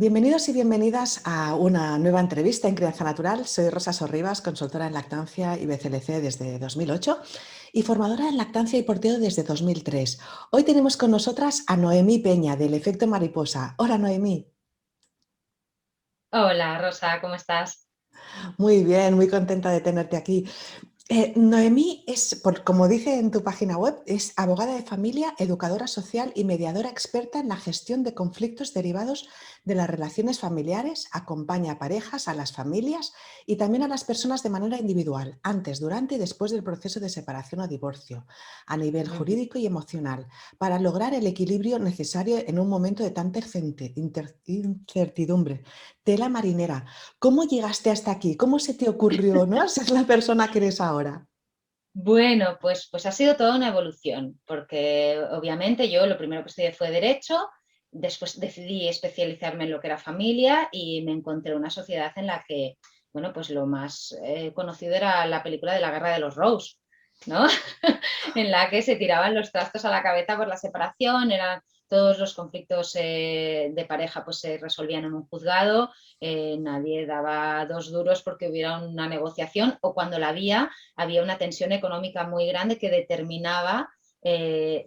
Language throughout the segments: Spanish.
Bienvenidos y bienvenidas a una nueva entrevista en Crianza Natural. Soy Rosa Sorribas, consultora en lactancia y BCLC desde 2008 y formadora en lactancia y porteo desde 2003. Hoy tenemos con nosotras a Noemí Peña del Efecto Mariposa. Hola Noemí. Hola Rosa, ¿cómo estás? Muy bien, muy contenta de tenerte aquí. Noemí es, como dice en tu página web, es abogada de familia, educadora social y mediadora experta en la gestión de conflictos derivados de las relaciones familiares, acompaña a parejas, a las familias y también a las personas de manera individual, antes, durante y después del proceso de separación o divorcio, a nivel Ujú. jurídico y emocional, para lograr el equilibrio necesario en un momento de tanta incertidumbre. Tela marinera. ¿Cómo llegaste hasta aquí? ¿Cómo se te ocurrió, no, ser la persona que eres ahora? Bueno, pues ha sido toda una evolución, porque obviamente yo lo primero que estudié fue Derecho, después decidí especializarme en lo que era familia y me encontré una sociedad en la que, bueno, pues lo más conocido era la película de la Guerra de los Rose, ¿no? En la que se tiraban los trastos a la cabeza por la separación, eran todos los conflictos de pareja pues se resolvían en un juzgado, nadie daba dos duros porque hubiera una negociación o cuando la había una tensión económica muy grande que determinaba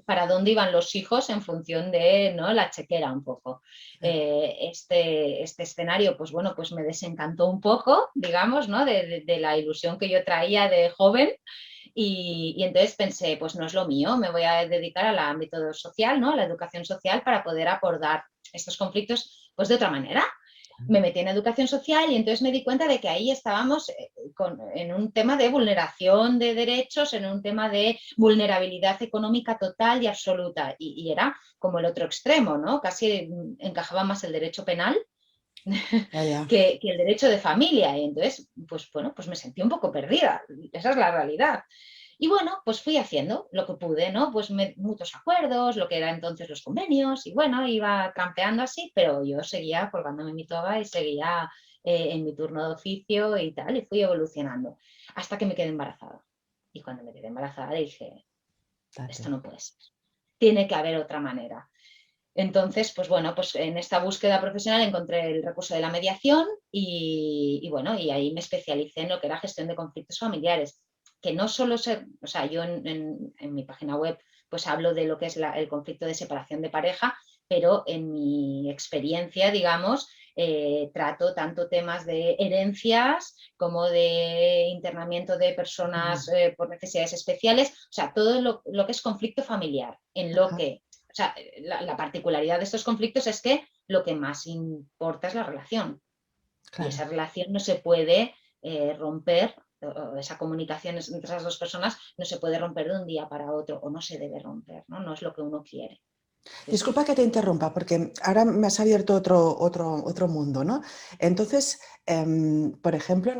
para dónde iban los hijos en función de, ¿no?, la chequera un poco. Este escenario, pues bueno, pues me desencantó un poco, digamos, ¿no?, de la ilusión que yo traía de joven y entonces pensé, pues no es lo mío, me voy a dedicar al ámbito social, ¿no?, a la educación social para poder abordar estos conflictos pues de otra manera. Me metí en educación social y entonces me di cuenta de que ahí estábamos en un tema de vulneración de derechos, en un tema de vulnerabilidad económica total y absoluta. Y era como el otro extremo, ¿no? Casi encajaba más el derecho penal Ya, ya. que el derecho de familia. Y entonces, pues bueno, pues me sentí un poco perdida. Esa es la realidad. Y bueno, pues fui haciendo lo que pude, ¿no? Pues mutuos acuerdos, lo que eran entonces los convenios, y bueno, iba trampeando así, pero yo seguía colgándome mi toga y seguía en mi turno de oficio y tal, y fui evolucionando hasta que me quedé embarazada. Y cuando me quedé embarazada dije, esto Date. no puede ser, tiene que haber otra manera. Entonces, pues bueno, pues en esta búsqueda profesional encontré el recurso de la mediación y bueno, y ahí me especialicé en lo que era gestión de conflictos familiares, que no solo se, o sea, yo en mi página web pues hablo de lo que es el conflicto de separación de pareja, pero en mi experiencia, digamos, trato tanto temas de herencias como de internamiento de personas por necesidades especiales, o sea, todo lo que es conflicto familiar, en lo Ajá, que o sea, la particularidad de estos conflictos es que lo que más importa es la relación. Y esa claro. relación no se puede romper, o esa comunicación entre esas dos personas no se puede romper de un día para otro, o no se debe romper, ¿no? No es lo que uno quiere. Entonces, Disculpa que te interrumpa, porque ahora me has abierto otro mundo, ¿no? Entonces, por ejemplo,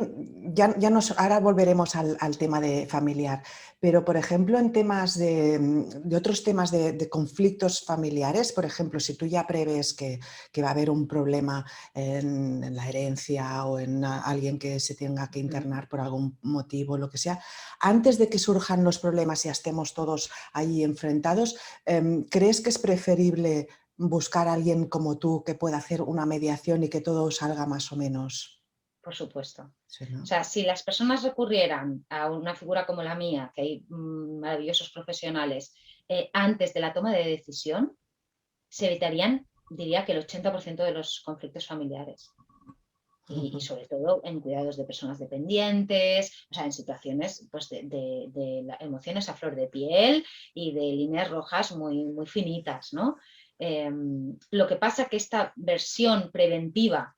ahora volveremos al tema de familiar, pero por ejemplo, en temas de otros temas de conflictos familiares, por ejemplo, si tú ya prevés que va a haber un problema en la herencia o en alguien que se tenga que internar por algún motivo, lo que sea, antes de que surjan los problemas y estemos todos ahí enfrentados, ¿crees que es preferible buscar a alguien como tú que pueda hacer una mediación y que todo salga más o menos? por supuesto. Sí, O ¿no? sea, si las personas recurrieran a una figura como la mía, que hay maravillosos profesionales, antes de la toma de decisión, se evitarían, diría que el 80% de los conflictos familiares. Y Ujú. sobre todo en cuidados de personas dependientes, o sea, en situaciones pues, de emociones a flor de piel y de líneas rojas muy, muy finitas, ¿no? Lo que pasa es que esta versión preventiva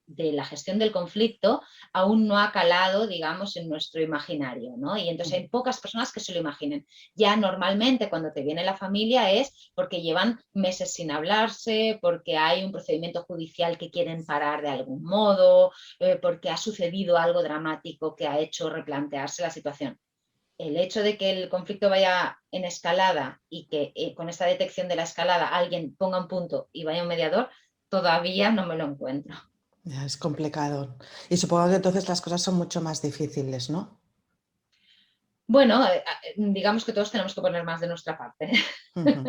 de la gestión del conflicto aún no ha calado, digamos, en nuestro imaginario, ¿no? Y entonces hay pocas personas que se lo imaginen. Ya normalmente cuando te viene la familia es porque llevan meses sin hablarse, porque hay un procedimiento judicial que quieren parar de algún modo, porque ha sucedido algo dramático que ha hecho replantearse la situación. El hecho de que el conflicto vaya en escalada y que con esta detección de la escalada alguien ponga un punto y vaya un mediador, todavía no me lo encuentro. Ya, es complicado. Y supongo que entonces las cosas son mucho más difíciles, ¿no? Bueno, digamos que todos tenemos que poner más de nuestra parte. Ujú.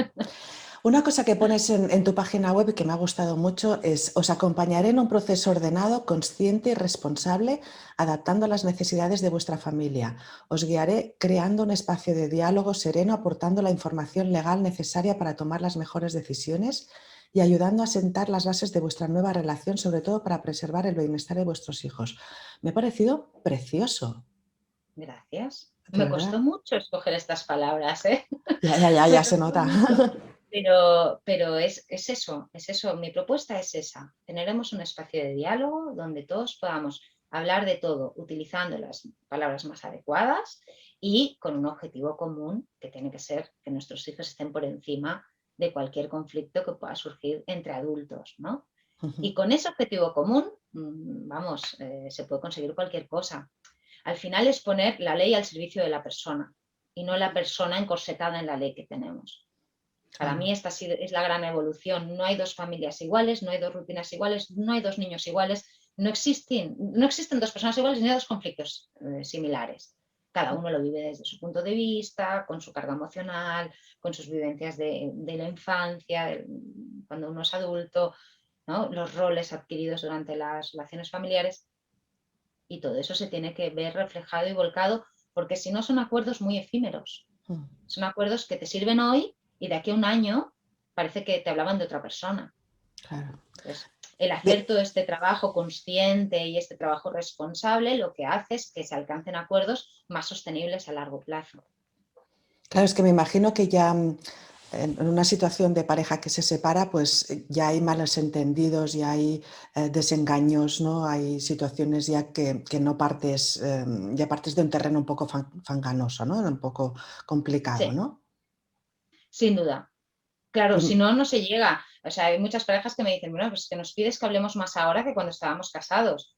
Una cosa que pones en tu página web y que me ha gustado mucho es: os acompañaré en un proceso ordenado, consciente y responsable, adaptando a las necesidades de vuestra familia. Os guiaré creando un espacio de diálogo sereno, aportando la información legal necesaria para tomar las mejores decisiones y ayudando a sentar las bases de vuestra nueva relación, sobre todo para preservar el bienestar de vuestros hijos. Me ha parecido precioso, Gracias. de Me costó verdad. mucho escoger estas palabras, ¿eh? Ya Me se costó nota. mucho. Pero es eso, es eso. Mi propuesta es esa. Tendremos un espacio de diálogo donde todos podamos hablar de todo utilizando las palabras más adecuadas y con un objetivo común que tiene que ser que nuestros hijos estén por encima de cualquier conflicto que pueda surgir entre adultos, ¿no? Y con ese objetivo común, vamos, se puede conseguir cualquier cosa. Al final es poner la ley al servicio de la persona y no la persona encorsetada en la ley que tenemos. Para Claro. mí esta es la gran evolución. No hay dos familias iguales, no hay dos rutinas iguales, no hay dos niños iguales, no existen dos personas iguales ni dos conflictos similares. Cada uno lo vive desde su punto de vista, con su carga emocional, con sus vivencias de la infancia, cuando uno es adulto, ¿no? Los roles adquiridos durante las relaciones familiares, y todo eso se tiene que ver reflejado y volcado, porque si no son acuerdos muy efímeros. Son acuerdos que te sirven hoy y de aquí a un año parece que te hablaban de otra persona. Claro. Entonces, el hacer todo este trabajo consciente y este trabajo responsable lo que hace es que se alcancen acuerdos más sostenibles a largo plazo. Claro, es que me imagino que ya en una situación de pareja que se separa, pues ya hay malos entendidos, ya hay desengaños, ¿no? Hay situaciones ya que no partes, ya partes de un terreno un poco fanganoso, ¿no? Un poco complicado, Sí, ¿no? sin duda. Claro, si Y, no, no se llega. O sea, hay muchas parejas que me dicen, bueno, pues que nos pides que hablemos más ahora que cuando estábamos casados.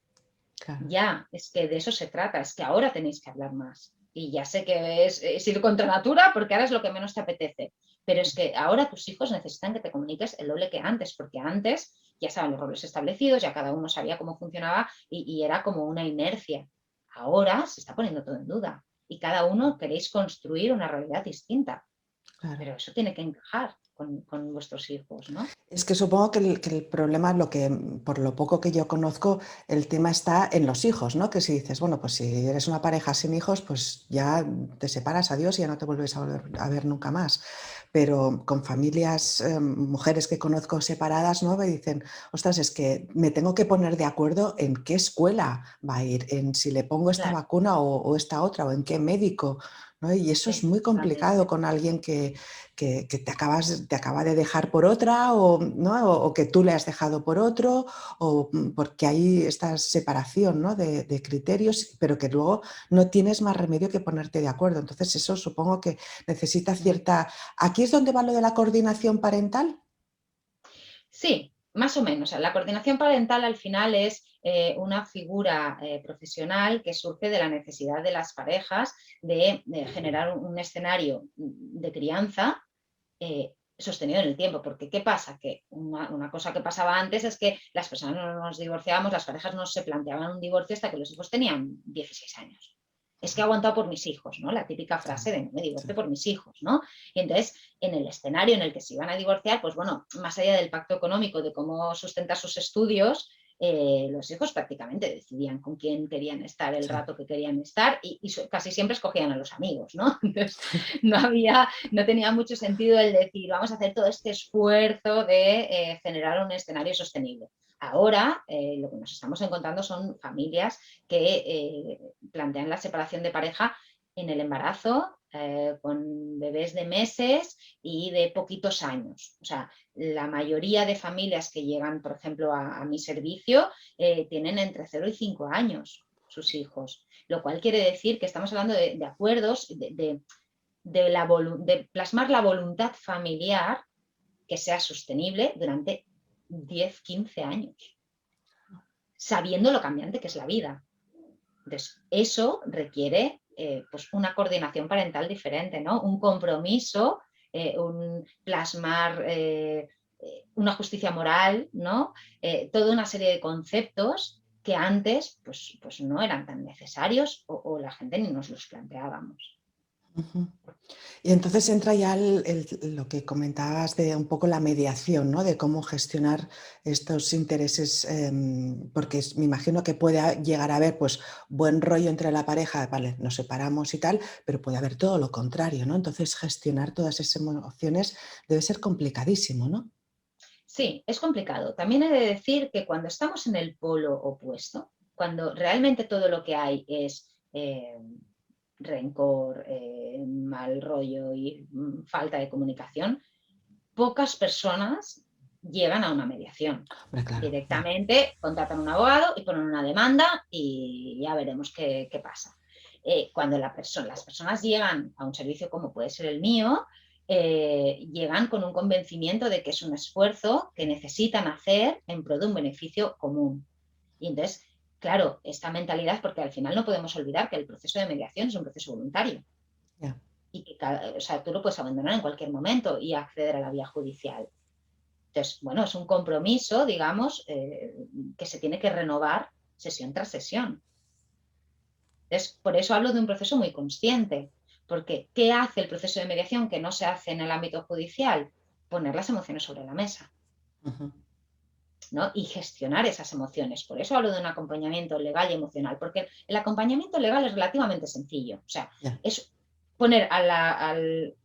claro. Ya, es que de eso se trata, es que ahora tenéis que hablar más. Y ya sé que es ir contra natura porque ahora es lo que menos te apetece, pero es que ahora tus hijos necesitan que te comuniques el doble que antes, porque antes ya estaban los roles establecidos, ya cada uno sabía cómo funcionaba y era como una inercia. Ahora se está poniendo todo en duda y cada uno queréis construir una realidad distinta, Claro. pero eso tiene que encajar con vuestros hijos, ¿no? Es que supongo que el problema, por lo poco que yo conozco, el tema está en los hijos, ¿no? Que si dices, bueno, pues si eres una pareja sin hijos, pues ya te separas, adiós, y ya no te vuelves a volver a ver nunca más. Pero con familias, mujeres que conozco separadas, ¿no? Me dicen, ostras, es que me tengo que poner de acuerdo en qué escuela va a ir, en si le pongo esta Claro, vacuna o esta otra, o en qué médico, ¿no? Y eso es sí, muy complicado totalmente. con alguien que te acaba de dejar por otra, o, ¿no? O que tú le has dejado por otro, o porque hay esta separación, ¿no? de criterios, pero que luego no tienes más remedio que ponerte de acuerdo. Entonces eso supongo que necesita Mm. cierta... ¿Aquí es donde va lo de la coordinación parental? Sí, más o menos. La coordinación parental al final es una figura profesional que surge de la necesidad de las parejas de generar un escenario de crianza sostenido en el tiempo. Porque ¿qué pasa? Que una cosa que pasaba antes es que las personas no nos divorciábamos, las parejas no se planteaban un divorcio hasta que los hijos tenían 16 años. Es que he aguantado por mis hijos, ¿no? La típica frase de no me Sí, divorcio por mis hijos, ¿no? Y entonces, en el escenario en el que se iban a divorciar, pues bueno, más allá del pacto económico de cómo sustentar sus estudios, los hijos prácticamente decidían con quién querían estar el sí. rato que querían estar y casi siempre escogían a los amigos, ¿no? Entonces, no tenía mucho sentido el decir, vamos a hacer todo este esfuerzo de generar un escenario sostenible. Ahora lo que nos estamos encontrando son familias que plantean la separación de pareja en el embarazo, con bebés de meses y de poquitos años. O sea, la mayoría de familias que llegan, por ejemplo, a mi servicio tienen entre 0 y 5 años sus hijos, lo cual quiere decir que estamos hablando de acuerdos, de plasmar la voluntad familiar que sea sostenible durante 10, 15 años, sabiendo lo cambiante que es la vida. Entonces, eso requiere pues una coordinación parental diferente, ¿no? Un compromiso, un plasmar una justicia moral, ¿no? Toda una serie de conceptos que antes pues no eran tan necesarios o la gente ni nos los planteábamos. Ujú. Y entonces entra ya lo que comentabas de un poco la mediación, ¿no? De cómo gestionar estos intereses, porque me imagino que puede llegar a haber pues buen rollo entre la pareja, vale, nos separamos y tal, pero puede haber todo lo contrario, ¿no? Entonces gestionar todas esas emociones debe ser complicadísimo, ¿no? Sí, es complicado. También he de decir que cuando estamos en el polo opuesto, cuando realmente todo lo que hay es rencor, mal rollo y falta de comunicación, pocas personas llegan a una mediación. Hombre, claro, ya, Directamente contratan un abogado y ponen una demanda y ya veremos qué pasa. Cuando las personas llegan a un servicio como puede ser el mío, llegan con un convencimiento de que es un esfuerzo que necesitan hacer en pro de un beneficio común. Y entonces, claro, esta mentalidad, porque al final no podemos olvidar que el proceso de mediación es un proceso voluntario ya. y que o sea, tú lo puedes abandonar en cualquier momento y acceder a la vía judicial. Entonces, bueno, es un compromiso, digamos, que se tiene que renovar sesión tras sesión. Entonces, por eso hablo de un proceso muy consciente, porque ¿qué hace el proceso de mediación que no se hace en el ámbito judicial? Poner las emociones sobre la mesa, Ujú, ¿no? Y gestionar esas emociones. Por eso hablo de un acompañamiento legal y emocional, porque el acompañamiento legal es relativamente sencillo. O sea, ya, es poner al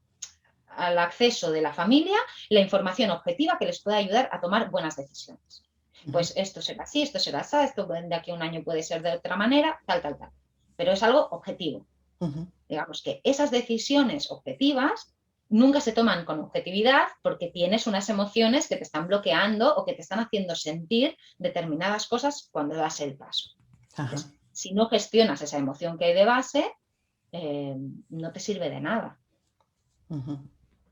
acceso de la familia la información objetiva que les pueda ayudar a tomar buenas decisiones. ujú, Pues esto será así, esto será así, esto de aquí a un año puede ser de otra manera, tal, tal, tal. Pero es algo objetivo. ujú, Digamos que esas decisiones objetivas nunca se toman con objetividad porque tienes unas emociones que te están bloqueando o que te están haciendo sentir determinadas cosas cuando das el paso. ajá, Entonces, si no gestionas esa emoción que hay de base, no te sirve de nada. ujú,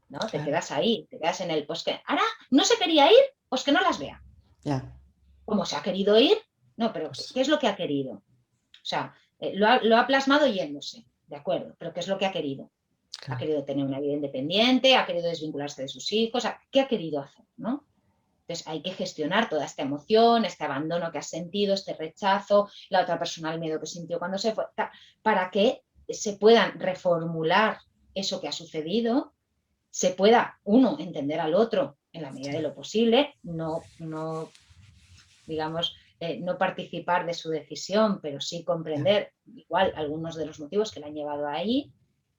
¿No? Te claro, quedas ahí, te quedas en el, pues que ahora no se quería ir, pues que no las vea. ya, ¿Cómo se ha querido ir? No, pero pues ¿qué es lo que ha querido? O sea, lo ha plasmado yéndose, de acuerdo, pero ¿qué es lo que ha querido? Ha claro. querido tener una vida independiente, ha querido desvincularse de sus hijos, ¿qué ha querido hacer? ¿No? Entonces hay que gestionar toda esta emoción, este abandono que has sentido, este rechazo, la otra persona el miedo que sintió cuando se fue, para que se puedan reformular eso que ha sucedido, se pueda, uno, entender al otro en la medida Sí. de lo posible, no digamos, no participar de su decisión, pero sí Ya. comprender igual algunos de los motivos que le han llevado ahí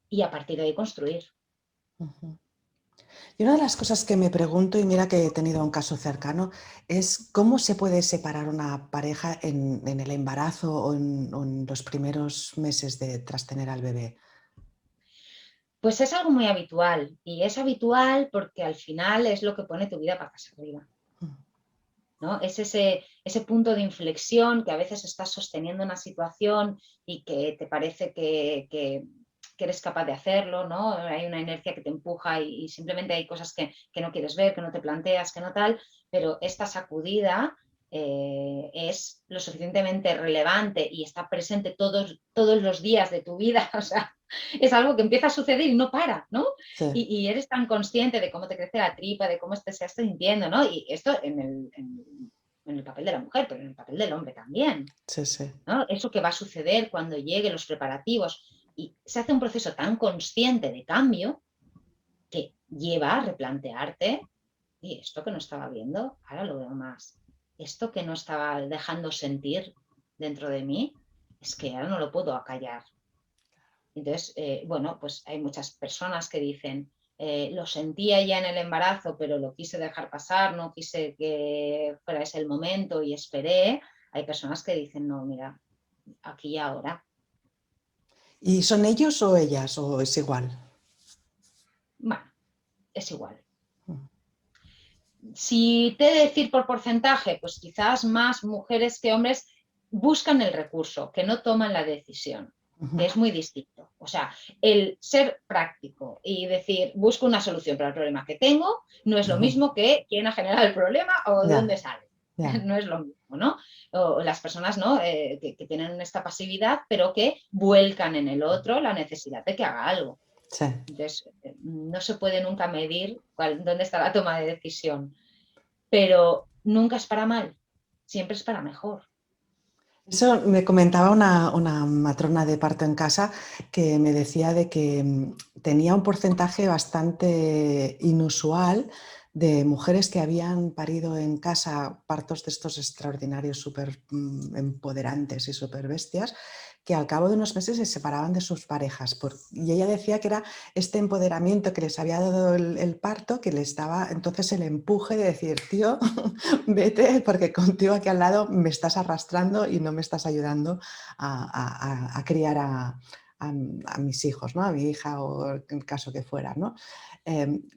y a partir de ahí construir. Ujú. Y una de las cosas que me pregunto, y mira que he tenido un caso cercano, es cómo se puede separar una pareja en el embarazo o en los primeros meses tras tener al bebé. Pues es algo muy habitual y es habitual porque al final es lo que pone tu vida patas arriba. Mm, ¿No? Es ese punto de inflexión que a veces estás sosteniendo una situación y que te parece que eres capaz de hacerlo, ¿no? Hay una inercia que te empuja y simplemente hay cosas que no quieres ver, que no te planteas, que no tal, pero esta sacudida es lo suficientemente relevante y está presente todos los días de tu vida, o sea, es algo que empieza a suceder y no para, ¿no? sí, Y eres tan consciente de cómo te crece la tripa, de cómo se está sintiendo, ¿no? Y esto en el papel de la mujer, pero en el papel del hombre también, sí, sí. ¿no? Eso que va a suceder cuando lleguen los preparativos. Y se hace un proceso tan consciente de cambio que lleva a replantearte, y esto que no estaba viendo, ahora lo veo más. Esto que no estaba dejando sentir dentro de mí, es que ahora no lo puedo acallar. Entonces, bueno, pues hay muchas personas que dicen, lo sentía ya en el embarazo, pero lo quise dejar pasar, no quise que fuera ese el momento y esperé. Hay personas que dicen, no, mira, aquí y ahora. ¿Y son ellos o ellas o es igual? Bueno, es igual. Mm, Si te he de decir por porcentaje, pues quizás más mujeres que hombres buscan el recurso, que no toman la decisión, ujú, que es muy distinto. O sea, el ser práctico y decir, busco una solución para el problema que tengo, no es lo ujú. mismo que quién ha generado el problema o de dónde Ya, sale. ya, No es lo mismo, ¿no? O las personas, ¿no? Que tienen esta pasividad, pero que vuelcan en el otro la necesidad de que haga algo. sí. Entonces, no se puede nunca medir dónde está la toma de decisión, pero nunca es para mal, siempre es para mejor. Eso me comentaba una matrona de parto en casa que me decía de que tenía un porcentaje bastante inusual de mujeres que habían parido en casa partos de estos extraordinarios, súper empoderantes y súper bestias, que al cabo de unos meses se separaban de sus parejas. Y ella decía que era este empoderamiento que les había dado el parto, que les daba entonces el empuje de decir, tío, vete porque contigo aquí al lado me estás arrastrando y no me estás ayudando a criar a mis hijos, ¿no? A mi hija o el caso que fuera, ¿no?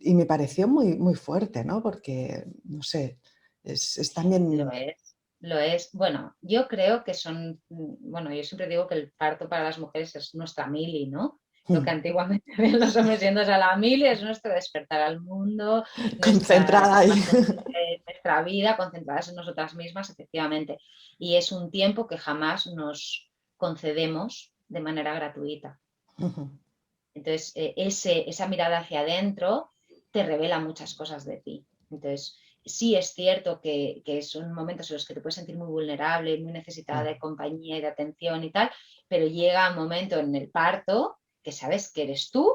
Y me pareció muy, muy fuerte, ¿no? Porque, no sé, es Lo también... es, lo es. Bueno, yo creo que son, bueno, yo siempre digo que el parto para las mujeres es nuestra mili, ¿no? Lo que antiguamente hacían los hombres yendo a la mili es nuestro despertar al mundo, concentrada ahí. nuestra vida concentradas en nosotras mismas, efectivamente. Y es un tiempo que jamás nos concedemos de manera gratuita. Entonces, esa mirada hacia adentro te revela muchas cosas de ti. Entonces, sí es cierto que son momentos en los que te puedes sentir muy vulnerable, muy necesitada de compañía y de atención y tal, pero llega un momento en el parto que sabes que eres tú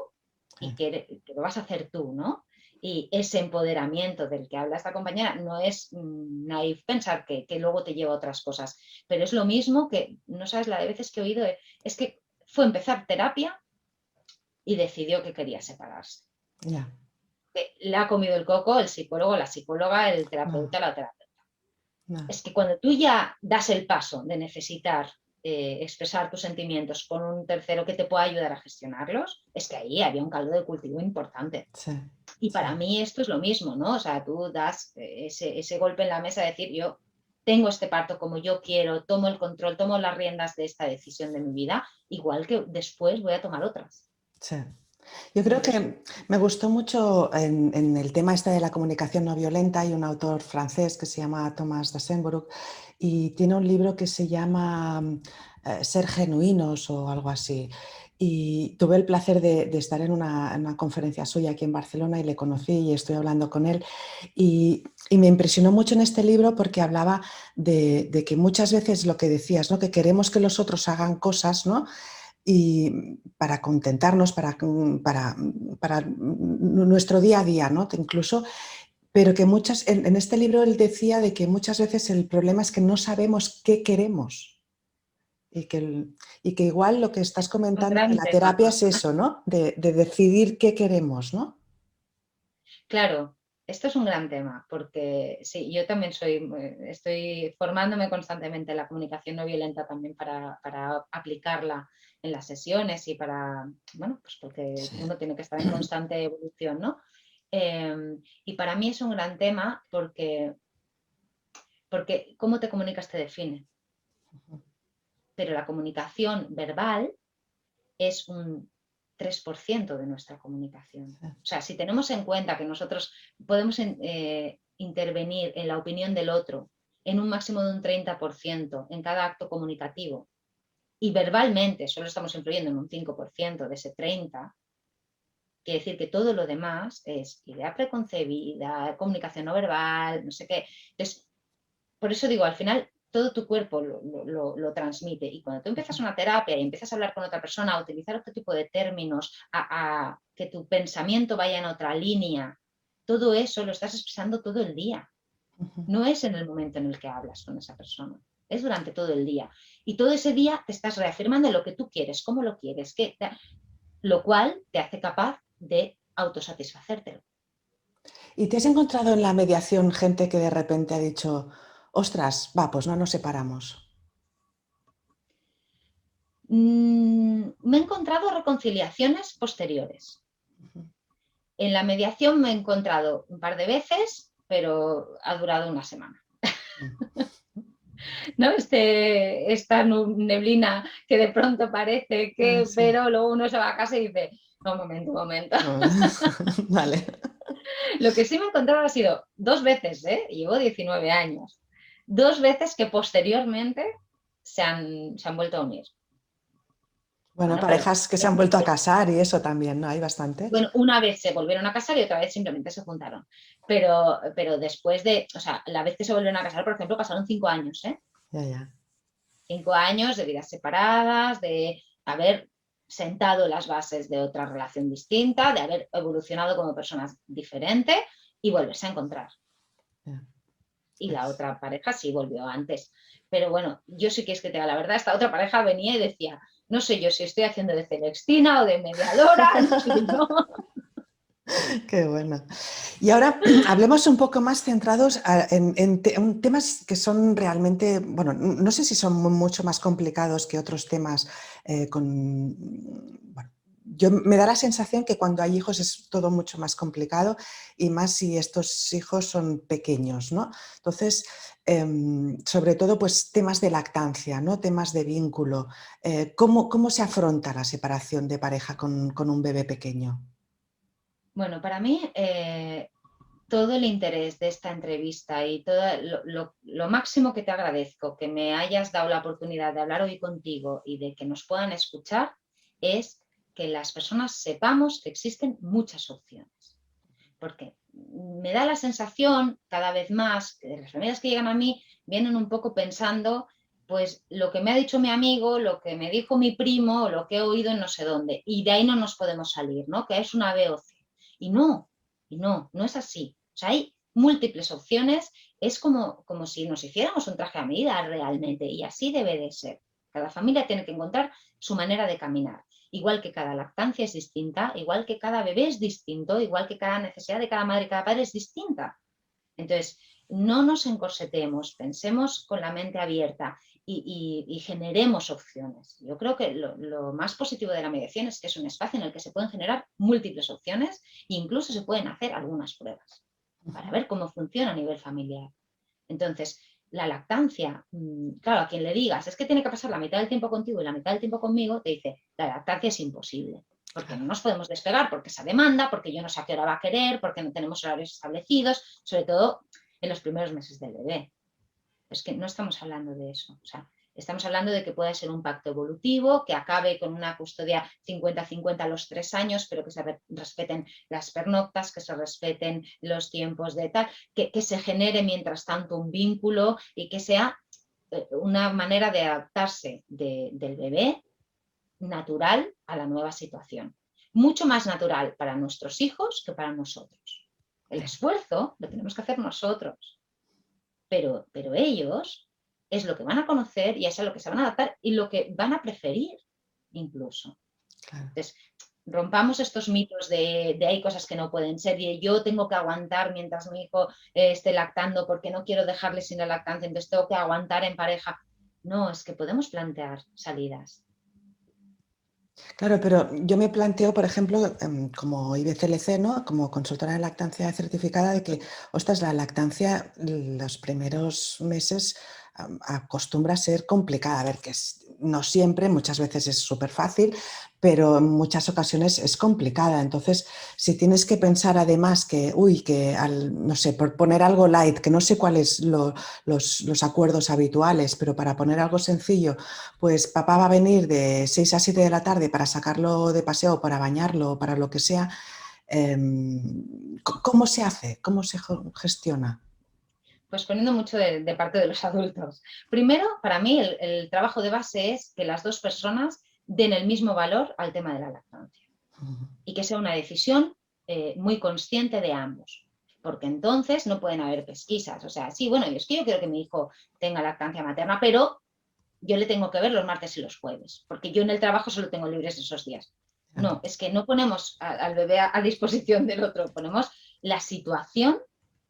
y que lo vas a hacer tú, ¿no? Y ese empoderamiento del que habla esta compañera no es naif pensar que luego te lleva a otras cosas, pero es lo mismo que, no sabes la de veces que he oído, es que fue empezar terapia y decidió que quería separarse. Ya, Le ha comido el coco el psicólogo, la psicóloga, el no, terapeuta, la terapeuta. no, Es que cuando tú ya das el paso de necesitar expresar tus sentimientos con un tercero que te pueda ayudar a gestionarlos, es que ahí había un caldo de cultivo importante. sí, Y sí. para mí esto es lo mismo, ¿no? O sea, tú das ese golpe en la mesa de decir, yo tengo este parto como yo quiero, tomo el control, tomo las riendas de esta decisión de mi vida, igual que después voy a tomar otras. Sí. Yo creo Entonces, que me gustó mucho en el tema este de la comunicación no violenta. Hay un autor francés que se llama Thomas Dassenbrook y tiene un libro que se llama Ser genuinos o algo así. Y tuve el placer de estar en una conferencia suya aquí en Barcelona y le conocí y estoy hablando con él. Y me impresionó mucho en este libro porque hablaba de que muchas veces lo que decías, ¿no? Que queremos que los otros hagan cosas, ¿no? Y para contentarnos, para nuestro día a día, ¿no? Incluso, pero que en este libro él decía de que muchas veces el problema es que no sabemos qué queremos y que igual lo que estás un comentando de gran la tema. terapia es eso, ¿no? De decidir qué queremos, ¿no? Claro, esto es un gran tema, porque sí, yo también estoy formándome constantemente en la comunicación no violenta también para aplicarla en las sesiones y para, bueno, pues porque Sí. uno tiene que estar en constante evolución, ¿no? Y para mí es un gran tema porque cómo te comunicas te define, pero la comunicación verbal es un 3% de nuestra comunicación. O sea, si tenemos en cuenta que nosotros podemos intervenir en la opinión del otro en un máximo de un 30% en cada acto comunicativo y verbalmente solo estamos influyendo en un 5% de ese 30%, quiere decir que todo lo demás es idea preconcebida, comunicación no verbal, no sé qué. Entonces, por eso digo, al final todo tu cuerpo lo transmite y cuando tú empiezas una terapia y empiezas a hablar con otra persona, a utilizar otro tipo de términos, a que tu pensamiento vaya en otra línea, todo eso lo estás expresando todo el día. No es en el momento en el que hablas con esa persona, es durante todo el día. Y todo ese día te estás reafirmando lo que tú quieres, cómo lo quieres, lo cual te hace capaz de autosatisfacértelo. ¿Y te has encontrado en la mediación gente que de repente ha dicho, ostras, va, pues no nos separamos? Me he encontrado reconciliaciones posteriores. En la mediación me he encontrado un par de veces, pero ha durado una semana. ¿No? Esta neblina que de pronto parece Ah, que, sí. pero luego uno se va a casa y dice, no, un momento, un momento. Vale. Lo que sí me he encontrado ha sido dos veces, ¿eh? Llevo 19 años, dos veces que posteriormente se han vuelto a unir. Bueno, Bueno, pero parejas que se han vuelto a casar y eso también, ¿no? Hay bastantes. bueno, una vez se volvieron a casar y otra vez simplemente se juntaron. Pero después de, o sea, la vez que se volvieron a casar, por ejemplo, pasaron 5 años, ¿eh? Ya, ya. 5 años de vidas separadas, de haber sentado las bases de otra relación distinta, de haber evolucionado como personas diferentes y volverse a encontrar. Y la otra pareja sí volvió antes. Pero bueno, yo sí que es que te diga la verdad, esta otra pareja venía y decía, no sé yo si estoy haciendo de Celestina o de mediadora, no sé yo. Qué bueno. Y ahora hablemos un poco más centrados en temas que son realmente, bueno, no sé si son mucho más complicados que otros temas. Bueno, me da la sensación que cuando hay hijos es todo mucho más complicado y más si estos hijos son pequeños, ¿no? Entonces, sobre todo, pues temas de lactancia, ¿no? Temas de vínculo. ¿Cómo se afronta la separación de pareja con un bebé pequeño? Bueno, para mí todo el interés de esta entrevista y todo lo máximo que te agradezco que me hayas dado la oportunidad de hablar hoy contigo y de que nos puedan escuchar es que las personas sepamos que existen muchas opciones. Porque me da la sensación cada vez más que las familias que llegan a mí vienen un poco pensando pues lo que me ha dicho mi amigo, lo que me dijo mi primo, o lo que he oído en no sé dónde, y de ahí no nos podemos salir, ¿no? Que es una B o C. Y no, no es así. O sea, hay múltiples opciones, es como si nos hiciéramos un traje a medida realmente, y así debe de ser. Cada familia tiene que encontrar su manera de caminar. Igual que cada lactancia es distinta, igual que cada bebé es distinto, igual que cada necesidad de cada madre y cada padre es distinta. Entonces, no nos encorsetemos, pensemos con la mente abierta y generemos opciones. Yo creo que lo más positivo de la mediación es que es un espacio en el que se pueden generar múltiples opciones e incluso se pueden hacer algunas pruebas para ver cómo funciona a nivel familiar. Entonces, la lactancia, claro, a quien le digas, es que tiene que pasar la mitad del tiempo contigo y la mitad del tiempo conmigo, te dice, la lactancia es imposible, porque no nos podemos despegar, porque esa demanda, porque yo no sé a qué hora va a querer, porque no tenemos horarios establecidos, sobre todo en los primeros meses del bebé. Es que no estamos hablando de eso. O sea, estamos hablando de que pueda ser un pacto evolutivo, que acabe con una custodia 50-50 a los 3 años, pero que se respeten las pernoctas, que se respeten los tiempos de tal, que se genere mientras tanto un vínculo y que sea una manera de adaptarse del bebé natural a la nueva situación. Mucho más natural para nuestros hijos que para nosotros. El esfuerzo lo tenemos que hacer nosotros, pero ellos es lo que van a conocer y es a lo que se van a adaptar y lo que van a preferir incluso. Claro. Entonces, rompamos estos mitos de hay cosas que no pueden ser y yo tengo que aguantar mientras mi hijo esté lactando porque no quiero dejarle sin la lactancia, entonces tengo que aguantar en pareja. No, es que podemos plantear salidas. Claro, pero yo me planteo, por ejemplo, como IBCLC, ¿no? Como consultora de lactancia certificada, de que, ostras, la lactancia los primeros meses acostumbra a ser complicada. A ver, no siempre, muchas veces es súper fácil, pero en muchas ocasiones es complicada. Entonces, si tienes que pensar además que, no sé, por poner algo light, que no sé cuáles los acuerdos habituales, pero para poner algo sencillo, pues papá va a venir de 6 a 7 de la tarde para sacarlo de paseo, para bañarlo, para lo que sea. ¿Cómo se hace? ¿Cómo se gestiona? Pues poniendo mucho de parte de los adultos. Primero, para mí, el trabajo de base es que las dos personas den el mismo valor al tema de la lactancia y que sea una decisión muy consciente de ambos. Porque entonces no pueden haber pesquisas. O sea, sí, bueno, es que yo quiero que mi hijo tenga lactancia materna, pero yo le tengo que ver los martes y los jueves, porque yo en el trabajo solo tengo libres esos días. No, es que no ponemos al bebé a disposición del otro, ponemos la situación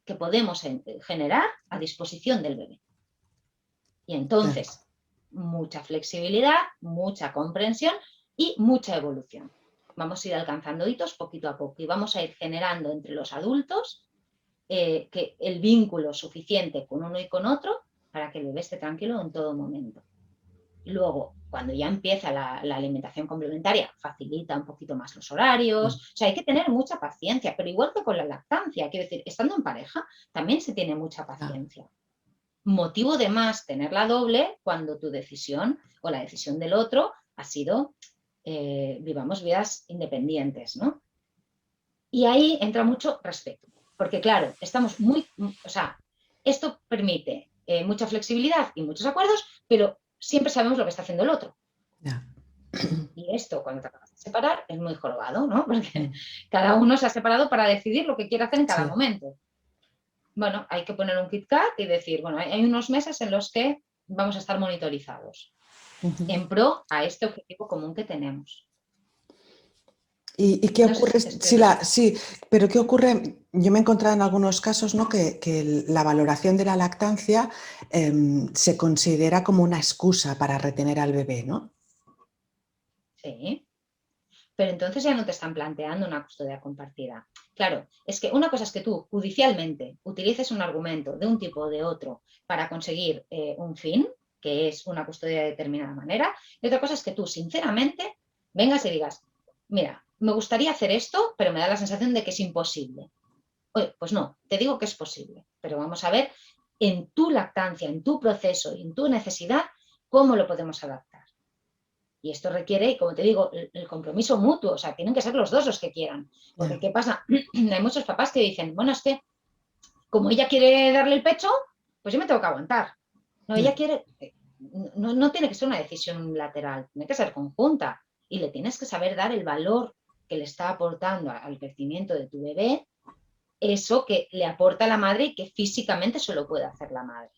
que podemos generar a disposición del bebé. Y entonces, mucha flexibilidad, mucha comprensión y mucha evolución. Vamos a ir alcanzando hitos poquito a poco y vamos a ir generando entre los adultos que el vínculo suficiente con uno y con otro para que el bebé esté tranquilo en todo momento. Luego, cuando ya empieza la alimentación complementaria, facilita un poquito más los horarios. O sea, hay que tener mucha paciencia, pero igual que con la lactancia, quiero decir, estando en pareja, también se tiene mucha paciencia. Motivo de más tenerla doble cuando tu decisión o la decisión del otro ha sido vivamos vidas independientes, ¿no? Y ahí entra mucho respeto, porque claro, o sea, esto permite mucha flexibilidad y muchos acuerdos, pero siempre sabemos lo que está haciendo el otro. Ya. Y esto, cuando te acabas de separar, es muy jorobado, ¿no? Porque Mm. cada uno se ha separado para decidir lo que quiere hacer en cada Sí. momento. Bueno, hay que poner un KitKat y decir, bueno, hay unos meses en los que vamos a estar monitorizados Ujú. en pro a este objetivo común que tenemos. ¿Y qué No sé ocurre? si te estoy respondiendo. Sí, pero ¿qué ocurre? Yo me he encontrado en algunos casos, ¿no? que la valoración de la lactancia se considera como una excusa para retener al bebé, ¿no? Sí, pero entonces ya no te están planteando una custodia compartida. Claro, es que una cosa es que tú judicialmente utilices un argumento de un tipo o de otro para conseguir un fin, que es una custodia de determinada manera, y otra cosa es que tú sinceramente vengas y digas, mira, me gustaría hacer esto, pero me da la sensación de que es imposible. Oye, pues no, te digo que es posible, pero vamos a ver en tu lactancia, en tu proceso y en tu necesidad, cómo lo podemos adaptar. Y esto requiere, como te digo, el compromiso mutuo, o sea, tienen que ser los dos los que quieran. Porque, Ya. ¿qué pasa? Hay muchos papás que dicen, bueno, es que como ella quiere darle el pecho, pues yo me tengo que aguantar. No, Ya. ella quiere, no tiene que ser una decisión unilateral, tiene que ser conjunta. Y le tienes que saber dar el valor que le está aportando al crecimiento de tu bebé, eso que le aporta la madre y que físicamente solo puede hacer la madre.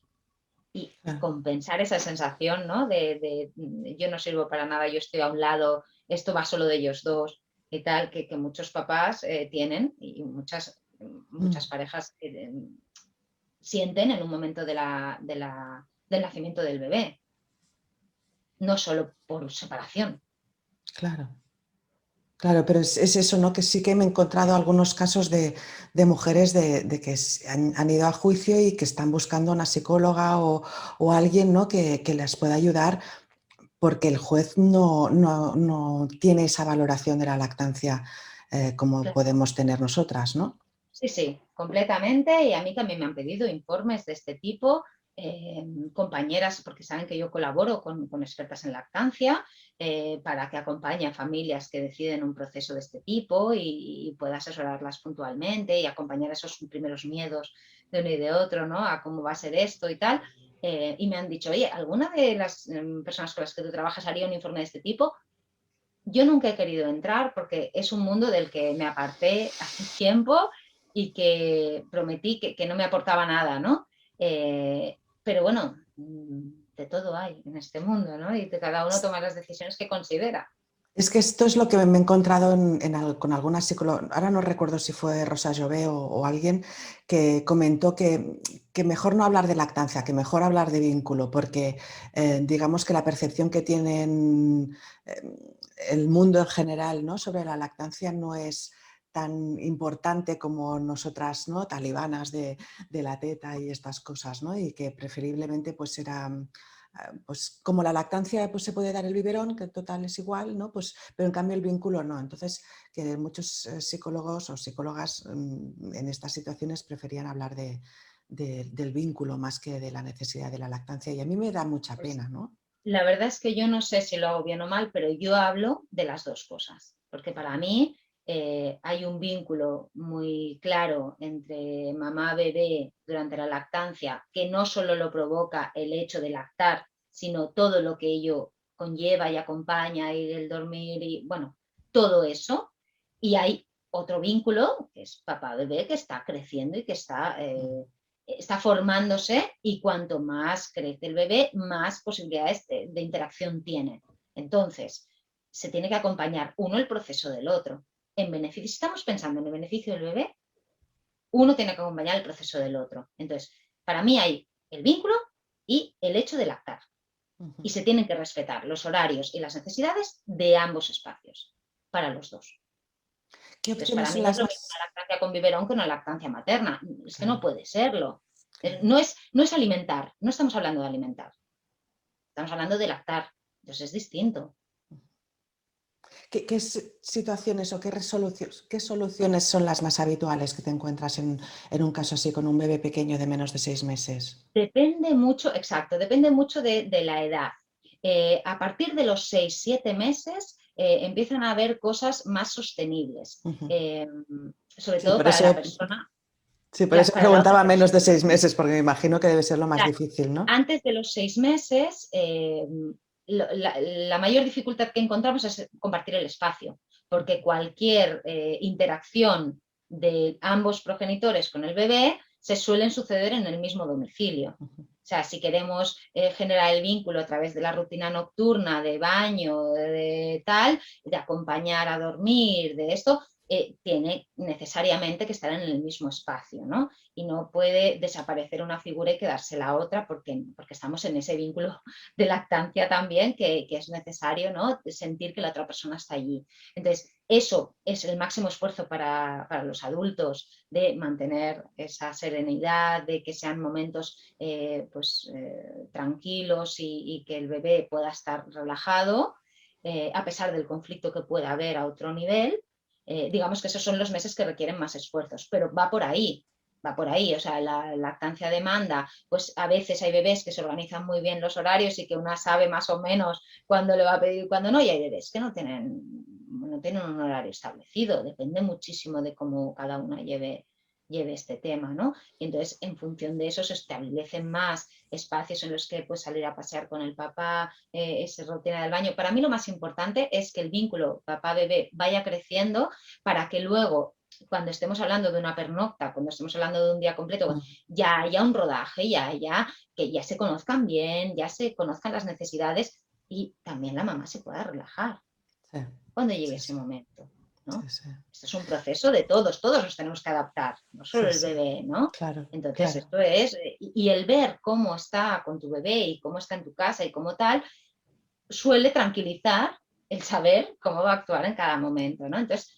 Y Ya. compensar esa sensación, ¿no? De yo no sirvo para nada, yo estoy a un lado, esto va solo de ellos dos y tal, que muchos papás tienen y Mm. muchas parejas sienten en un momento del nacimiento del bebé, no solo por separación. Claro. Claro, pero es eso, ¿no? Que sí que me he encontrado algunos casos de mujeres de que han ido a juicio y que están buscando una psicóloga o alguien, ¿no? que les pueda ayudar porque el juez no tiene esa valoración de la lactancia como Claro. podemos tener nosotras, ¿no? Sí, sí, completamente. Y a mí también me han pedido informes de este tipo, compañeras, porque saben que yo colaboro con expertas en lactancia, para que acompañe a familias que deciden un proceso de este tipo y pueda asesorarlas puntualmente y acompañar esos primeros miedos de uno y de otro, ¿no? A cómo va a ser esto y tal. Y me han dicho, oye, ¿alguna de las personas con las que tú trabajas haría un informe de este tipo? Yo nunca he querido entrar porque es un mundo del que me aparté hace tiempo y que prometí que no me aportaba nada, ¿no? Pero bueno, de todo hay en este mundo, ¿no? Y cada uno toma las decisiones que considera. Es que esto es lo que me he encontrado con algunas psicólogas. Ahora no recuerdo si fue Rosa Jové o alguien que comentó que mejor no hablar de lactancia, que mejor hablar de vínculo, porque digamos que la percepción que tienen el mundo en general, ¿no? sobre la lactancia no es tan importante como nosotras, ¿no? talibanas de la teta y estas cosas, ¿no? Y que preferiblemente pues era pues como la lactancia pues se puede dar el biberón, que en total es igual, ¿no? Pues, pero en cambio el vínculo no. Entonces, que muchos psicólogos o psicólogas en estas situaciones preferían hablar del vínculo más que de la necesidad de la lactancia. Y a mí me da mucha Pues pena, ¿no? la verdad es que yo no sé si lo hago bien o mal, pero yo hablo de las dos cosas, porque para mí hay un vínculo muy claro entre mamá-bebé durante la lactancia, que no solo lo provoca el hecho de lactar, sino todo lo que ello conlleva y acompaña, y el dormir, y bueno, todo eso. Y hay otro vínculo, que es papá-bebé, que está creciendo y que está formándose, y cuanto más crece el bebé, más posibilidades de interacción tiene. Entonces, se tiene que acompañar uno el proceso del otro. En beneficio, si estamos pensando en el beneficio del bebé, uno tiene que acompañar el proceso del otro. Entonces, para mí hay el vínculo y el hecho de lactar. Y Ujú. se tienen que respetar los horarios y las necesidades de ambos espacios, para los dos. ¿Qué Entonces, opciones para mí son no es las lo mismo más... una lactancia con biberón que una lactancia materna. Es que no Claro, puede serlo. claro. No es alimentar, no estamos hablando de alimentar, estamos hablando de lactar. Entonces es distinto. ¿Qué situaciones o qué soluciones son las más habituales que te encuentras en un caso así con un bebé pequeño de menos de 6 meses? Depende mucho, exacto, depende mucho de la edad. A partir de los 6, 7 meses empiezan a haber cosas más sostenibles, Ujú. sobre Sí, todo por para eso la persona. Sí, por Claro, eso para la otra preguntaba menos de persona. 6 meses, porque me imagino que debe ser lo más Claro, difícil, ¿no? antes de los 6 meses, la mayor dificultad que encontramos es compartir el espacio, porque cualquier interacción de ambos progenitores con el bebé se suelen suceder en el mismo domicilio. Ujú, O sea, si queremos generar el vínculo a través de la rutina nocturna, de baño, de tal, de acompañar a dormir, de esto, tiene necesariamente que estar en el mismo espacio, ¿no? Y no puede desaparecer una figura y quedarse la otra porque estamos en ese vínculo de lactancia también que es necesario, ¿no? Sentir que la otra persona está allí. Entonces, eso es el máximo esfuerzo para los adultos de mantener esa serenidad, de que sean momentos tranquilos y que el bebé pueda estar relajado, a pesar del conflicto que pueda haber a otro nivel. Digamos que esos son los meses que requieren más esfuerzos, pero va por ahí, o sea, la lactancia demanda, pues a veces hay bebés que se organizan muy bien los horarios y que una sabe más o menos cuándo le va a pedir y cuándo no, y hay bebés que no tienen un horario establecido, depende muchísimo de cómo cada una lleve este tema, ¿no? Y entonces, en función de eso, se establecen más espacios en los que puedes salir a pasear con el papá, esa rutina del baño. Para mí lo más importante es que el vínculo papá-bebé vaya creciendo para que luego, cuando estemos hablando de una pernocta, cuando estemos hablando de un día completo, ujú. ya haya un rodaje, que ya se conozcan bien, ya se conozcan las necesidades y también la mamá se pueda relajar Sí, cuando llegue sí, ese sí, momento, sí, ¿no? sí, Esto es un proceso de todos nos tenemos que adaptar, no solo sí, el sí. bebé, ¿no? Claro, Entonces, claro. esto es, y el ver cómo está con tu bebé y cómo está en tu casa y cómo tal, suele tranquilizar el saber cómo va a actuar en cada momento, ¿no? Entonces,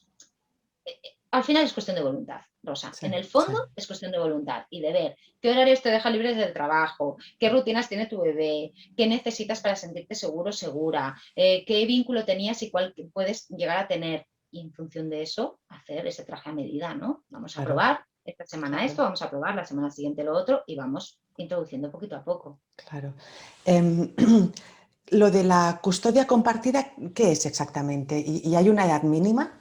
al final es cuestión de voluntad, Rosa. Sí, En el sí. fondo es cuestión de voluntad y de ver qué horarios te deja libres del trabajo, qué rutinas tiene tu bebé, qué necesitas para sentirte seguro, segura, qué vínculo tenías y cuál puedes llegar a tener. Y en función de eso, hacer ese traje a medida, ¿no? Vamos a Claro, probar esta semana claro, esto, vamos a probar la semana siguiente lo otro y vamos introduciendo poquito a poco. claro. Em, lo de la custodia compartida, ¿qué es exactamente? ¿Y hay una edad mínima?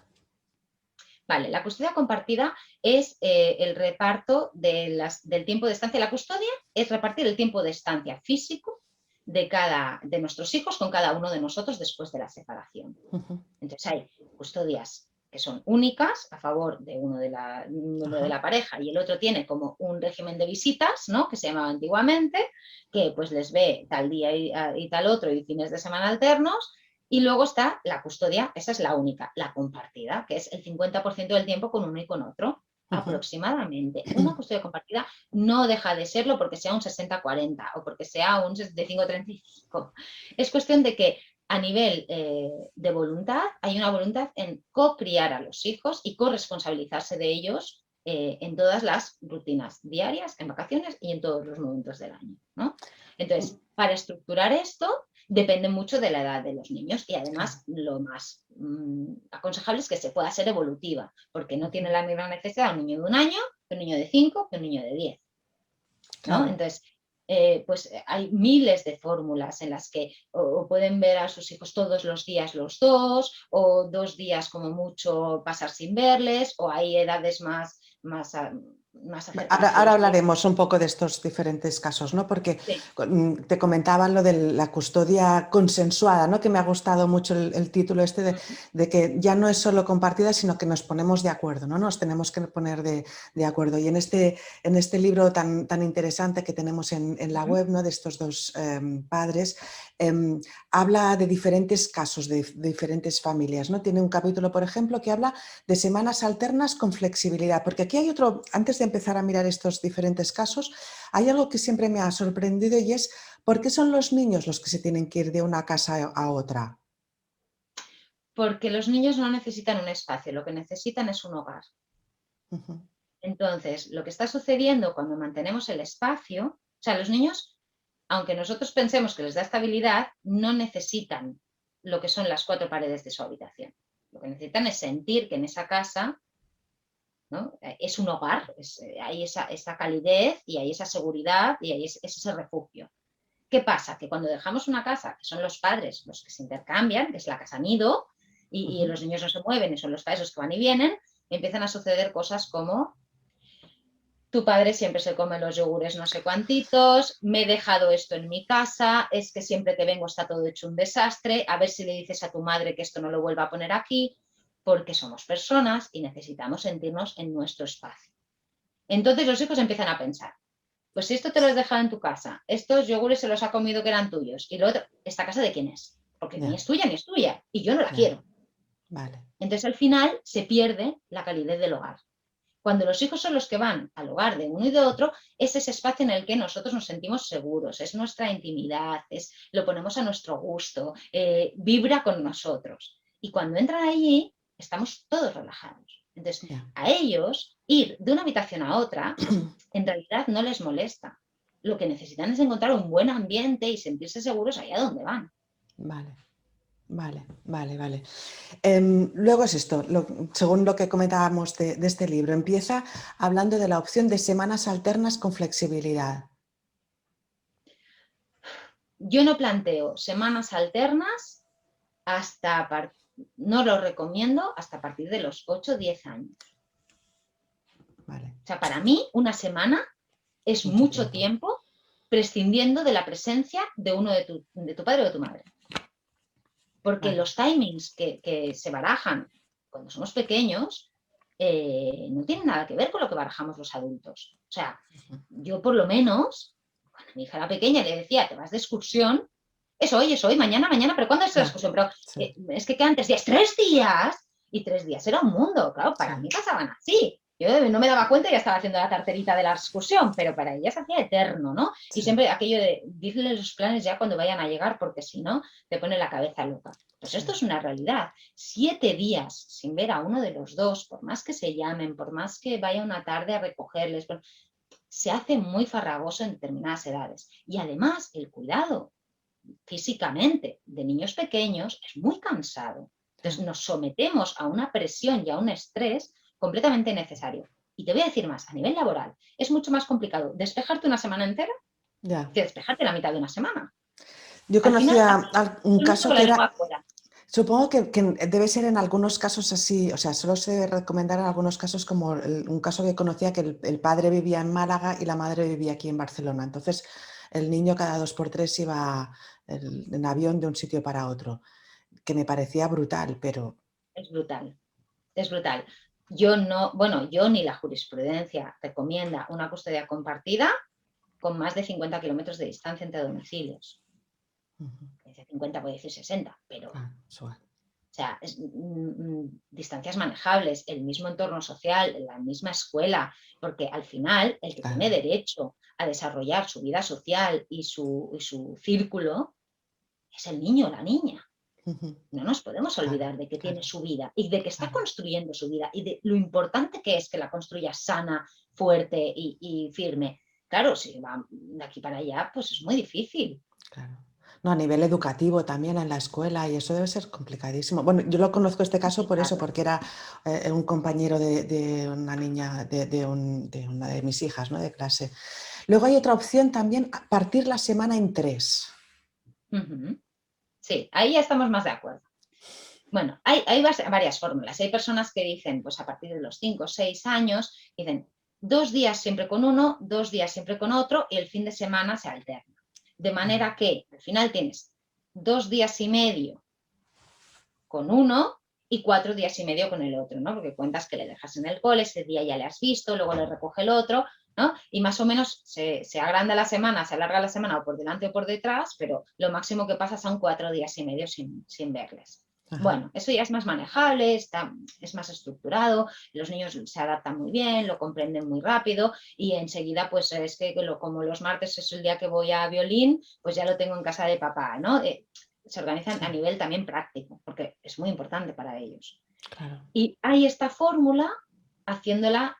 Vale, la custodia compartida es el reparto del tiempo de estancia. La custodia es repartir el tiempo de estancia físico de nuestros hijos con cada uno de nosotros después de la separación. Ujú, Entonces hay custodias que son únicas a favor de uno de un miembro de ajá, la pareja y el otro tiene como un régimen de visitas, ¿no? Que se llamaba antiguamente, que pues les ve tal día y tal otro y fines de semana alternos. Y luego está la custodia, esa es la única, la compartida, que es el 50% del tiempo con uno y con otro, ujú. aproximadamente. Una custodia compartida no deja de serlo porque sea un 60-40 o porque sea un 75-35. Es cuestión de que a nivel de voluntad, hay una voluntad en co-criar a los hijos y corresponsabilizarse de ellos en todas las rutinas diarias, en vacaciones y en todos los momentos del año, ¿no? Entonces, para estructurar esto, depende mucho de la edad de los niños y Claro. además lo más aconsejable es que se pueda ser evolutiva, porque no Ujú, tiene la misma necesidad un niño de 1 año que un niño de 5 que un niño de 10. ¿No? claro. Entonces, hay miles de fórmulas en las que o pueden ver a sus hijos todos los días los dos, o 2 días como mucho pasar sin verles, o hay edades más acercadas a Ahora los 10. hablaremos un poco de estos diferentes casos, ¿no? Porque Sí. te comentaba lo de la custodia consensuada, ¿no? Que me ha gustado mucho el título este de que ya no es solo compartida, sino que nos ponemos de acuerdo, ¿no? Nos tenemos que poner de acuerdo. Y en este libro tan interesante que tenemos en la web, ¿no? De estos dos padres, habla de diferentes casos, de diferentes familias, ¿no? Tiene un capítulo, por ejemplo, que habla de semanas alternas con flexibilidad, porque aquí hay otro, antes de empezar a mirar estos diferentes casos, hay algo que siempre me ha sorprendido y es ¿por qué son los niños los que se tienen que ir de una casa a otra? Porque los niños no necesitan un espacio, lo que necesitan es un hogar. Ujú, Entonces, lo que está sucediendo cuando mantenemos el espacio, o sea, los niños, aunque nosotros pensemos que les da estabilidad, no necesitan lo que son las 4 paredes de su habitación. Lo que necesitan es sentir que en esa casa, ¿no? Es un hogar, hay esa calidez y hay esa seguridad y hay ese refugio. ¿Qué pasa? Que cuando dejamos una casa, que son los padres los que se intercambian, que es la casa nido, y ujú. los niños no se mueven y son los padres los que van y vienen, empiezan a suceder cosas como tu padre siempre se come los yogures no sé cuantitos, me he dejado esto en mi casa, es que siempre que vengo está todo hecho un desastre, a ver si le dices a tu madre que esto no lo vuelva a poner aquí, porque somos personas y necesitamos sentirnos en nuestro espacio. Entonces los hijos empiezan a pensar, pues si esto te lo has dejado en tu casa, estos yogures se los ha comido que eran tuyos, y lo otro, ¿esta casa de quién es? Porque Ya, ni es tuya, y yo no la ya, quiero. vale. Entonces al final se pierde la calidez del hogar. Cuando los hijos son los que van al hogar de uno y de otro, es ese espacio en el que nosotros nos sentimos seguros, es nuestra intimidad, lo ponemos a nuestro gusto, vibra con nosotros. Y cuando entran allí, estamos todos relajados. Entonces, Ya. a ellos, ir de una habitación a otra, en realidad no les molesta. Lo que necesitan es encontrar un buen ambiente y sentirse seguros allá donde van. Vale, vale, vale, vale. Luego es esto, según lo que comentábamos de este libro, empieza hablando de la opción de semanas alternas con flexibilidad. Yo no planteo semanas alternas hasta, no lo recomiendo hasta a partir de los 8 o 10 años. Vale, O sea, para mí una semana es mucho mucho tiempo. tiempo prescindiendo de la presencia de uno de tu padre o de tu madre. Porque Vale, los timings que se barajan cuando somos pequeños no tienen nada que ver con lo que barajamos los adultos. O sea, yo por lo menos, cuando mi hija era pequeña le decía, te vas de excursión, es hoy, mañana, mañana, pero ¿cuándo es la ya, excursión? Pero sí, es que quedan 3 días, 3 días, y 3 días era un mundo, claro, sí, para mí pasaban así. Yo no me daba cuenta y ya estaba haciendo la carterita de la excursión, pero para ella se hacía eterno, ¿no? Y sí, siempre aquello de dirle los planes ya cuando vayan a llegar, porque si no, te pone la cabeza loca. Pues sí, esto es una realidad. 7 días sin ver a uno de los dos, por más que se llamen, por más que vaya una tarde a recogerles, se hace muy farragoso en determinadas edades. Y además, el cuidado físicamente de niños pequeños es muy cansado. Entonces nos sometemos a una presión y a un estrés completamente necesario. Y te voy a decir más, a nivel laboral, es mucho más complicado despejarte una semana entera ya. que despejarte la mitad de una semana. Yo Al final, conocía aquí un todo el mundo caso con que la lengua era, afuera. supongo que debe ser en algunos casos así, o sea, solo se recomendar en algunos casos como un caso que conocía que el padre vivía en Málaga y la madre vivía aquí en Barcelona. Entonces, el niño cada 2 por 3 iba en avión de un sitio para otro, que me parecía brutal, pero Es brutal, es brutal. Yo no, bueno, yo ni la jurisprudencia recomienda una custodia compartida con más de 50 kilómetros de distancia entre domicilios. ujú, Dice 50, puede decir 60, pero ah, suave, o sea, distancias manejables, el mismo entorno social, la misma escuela, porque al final el que claro, tiene derecho a desarrollar su vida social y su círculo es el niño o la niña. ujú, No nos podemos claro, olvidar de que tiene claro, su vida y de que está claro, construyendo su vida y de lo importante que es que la construya sana, fuerte y firme. Claro, si va de aquí para allá, pues es muy difícil. claro. No, a nivel educativo también en la escuela y eso debe ser complicadísimo. Bueno, yo lo conozco este caso por eso, Complicado. porque era un compañero de una niña, de una de mis hijas, ¿no? De clase. Luego hay otra opción también, partir la semana en 3. Ujú. Sí, ahí ya estamos más de acuerdo. Bueno, hay varias fórmulas. Hay personas que dicen, pues a partir de los 5 o 6 años, dicen 2 días siempre con uno, 2 días siempre con otro y el fin de semana se alterna. De manera que al final tienes 2 días y medio con uno y 4 días y medio con el otro, ¿no? Porque cuentas que le dejas en el cole, ese día ya le has visto, luego le recoge el otro, ¿no? Y más o menos se agranda la semana, se alarga la semana o por delante o por detrás, pero lo máximo que pasa son 4 días y medio sin verles. Ajá, Bueno, eso ya es más manejable, es más estructurado, los niños se adaptan muy bien, lo comprenden muy rápido y enseguida pues es que como los martes es el día que voy a violín, pues ya lo tengo en casa de papá, ¿no? Se organizan sí, a nivel también práctico, porque es muy importante para ellos. claro. Y hay esta fórmula haciéndola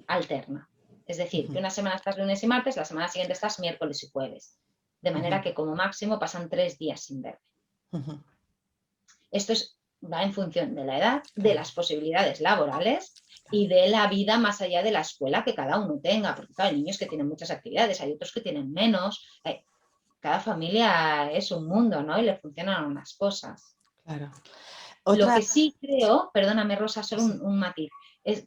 alterna. Es decir, Ujú, que una semana estás lunes y martes, la semana siguiente estás miércoles y jueves. De manera ujú, que como máximo pasan 3 días sin verte. ujú, Esto va en función de la edad, de claro, las posibilidades laborales y claro, de la vida más allá de la escuela que cada uno tenga. Porque claro, hay niños que tienen muchas actividades, hay otros que tienen menos. Cada familia es un mundo, ¿no? Y le funcionan unas cosas. claro. Lo que Otra, sí creo, perdóname Rosa, solo sí, un matiz,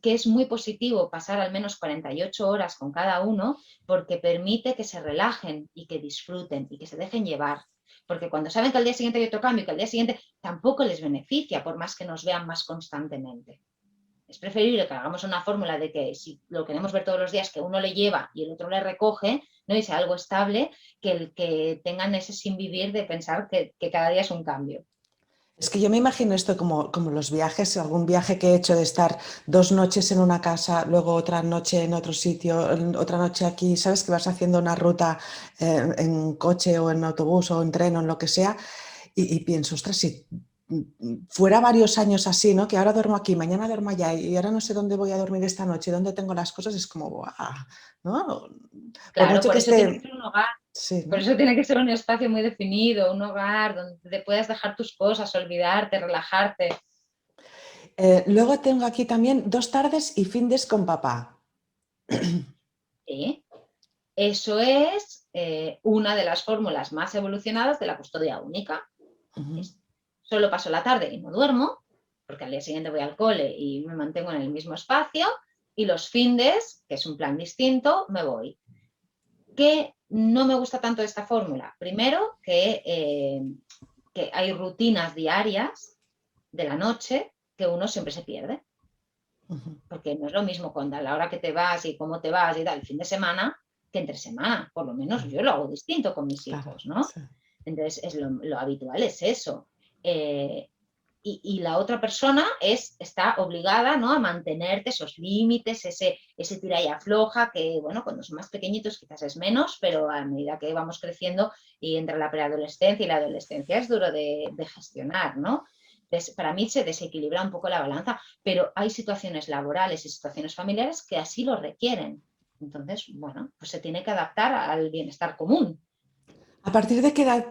que es muy positivo pasar al menos 48 horas con cada uno, porque permite que se relajen y que disfruten y que se dejen llevar. Porque cuando saben que al día siguiente hay otro cambio, que al día siguiente tampoco les beneficia, por más que nos vean más constantemente. Es preferible que hagamos una fórmula de que si lo queremos ver todos los días, que uno le lleva y el otro le recoge, ¿no? Y sea algo estable, que el que tengan ese sin vivir de pensar que cada día es un cambio. Es que yo me imagino esto como los viajes, algún viaje que he hecho de estar 2 noches en una casa, luego otra noche en otro sitio, otra noche aquí, sabes que vas haciendo una ruta en coche o en autobús o en tren o en lo que sea, y pienso, ostras, si fuera varios años así, ¿no? Que ahora duermo aquí, mañana duermo allá y ahora no sé dónde voy a dormir esta noche, dónde tengo las cosas, es como, ¡buah! ¿No? Por Claro, mucho por que eso tiene que esté, ser un hogar. sí, Por ¿no? eso tiene que ser un espacio muy definido, un hogar donde te puedas dejar tus cosas, olvidarte, relajarte. Luego tengo aquí también 2 tardes y findes con papá. ¿Sí? Eso es una de las fórmulas más evolucionadas de la custodia única. Ujú. Es, solo paso la tarde y no duermo, porque al día siguiente voy al cole y me mantengo en el mismo espacio, y los findes, que es un plan distinto, me voy. ¿Qué no me gusta tanto de esta fórmula? Primero, que hay rutinas diarias de la noche que uno siempre se pierde, Ujú. porque no es lo mismo cuando a la hora que te vas y cómo te vas y tal, el fin de semana, que entre semana. Por lo menos yo lo hago distinto con mis Claro, hijos, ¿no? sí. Entonces, lo habitual es eso. Eh, y la otra persona está obligada, ¿no?, a mantenerte esos límites, ese tira y afloja, que bueno, cuando son más pequeñitos quizás es menos, pero a medida que vamos creciendo y entre la preadolescencia y la adolescencia es duro de gestionar, ¿no? Entonces, para mí se desequilibra un poco la balanza, pero hay situaciones laborales y situaciones familiares que así lo requieren. Entonces, bueno, pues se tiene que adaptar al bienestar común. ¿A partir de qué edad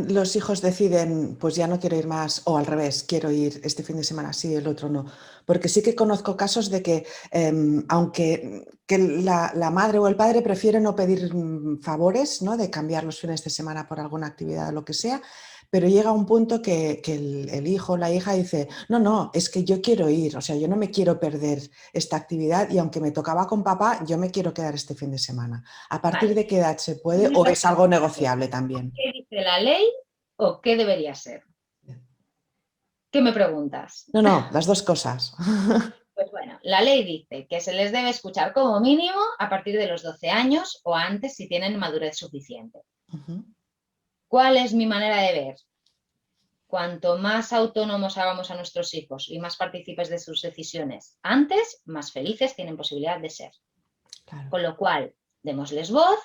los hijos deciden, pues ya no quiero ir más, o al revés, quiero ir este fin de semana sí, el otro no? Porque sí que conozco casos de que, aunque que la madre o el padre prefiere no pedir favores, ¿no? De cambiar los fines de semana por alguna actividad o lo que sea, pero llega un punto que el hijo o la hija dice, no, no, es que yo quiero ir, o sea, yo no me quiero perder esta actividad y aunque me tocaba con papá, yo me quiero quedar este fin de semana. ¿A partir Vale, de qué edad se puede tienes o dos es algo preguntas. negociable también? ¿Qué dice la ley o qué debería ser? ¿Qué me preguntas? No, no, las dos cosas. Pues bueno, la ley dice que se les debe escuchar como mínimo a partir de los 12 años o antes si tienen madurez suficiente. Ujú, ¿Cuál es mi manera de ver? Cuanto más autónomos hagamos a nuestros hijos y más partícipes de sus decisiones antes, más felices tienen posibilidad de ser. claro. Con lo cual, démosles voz,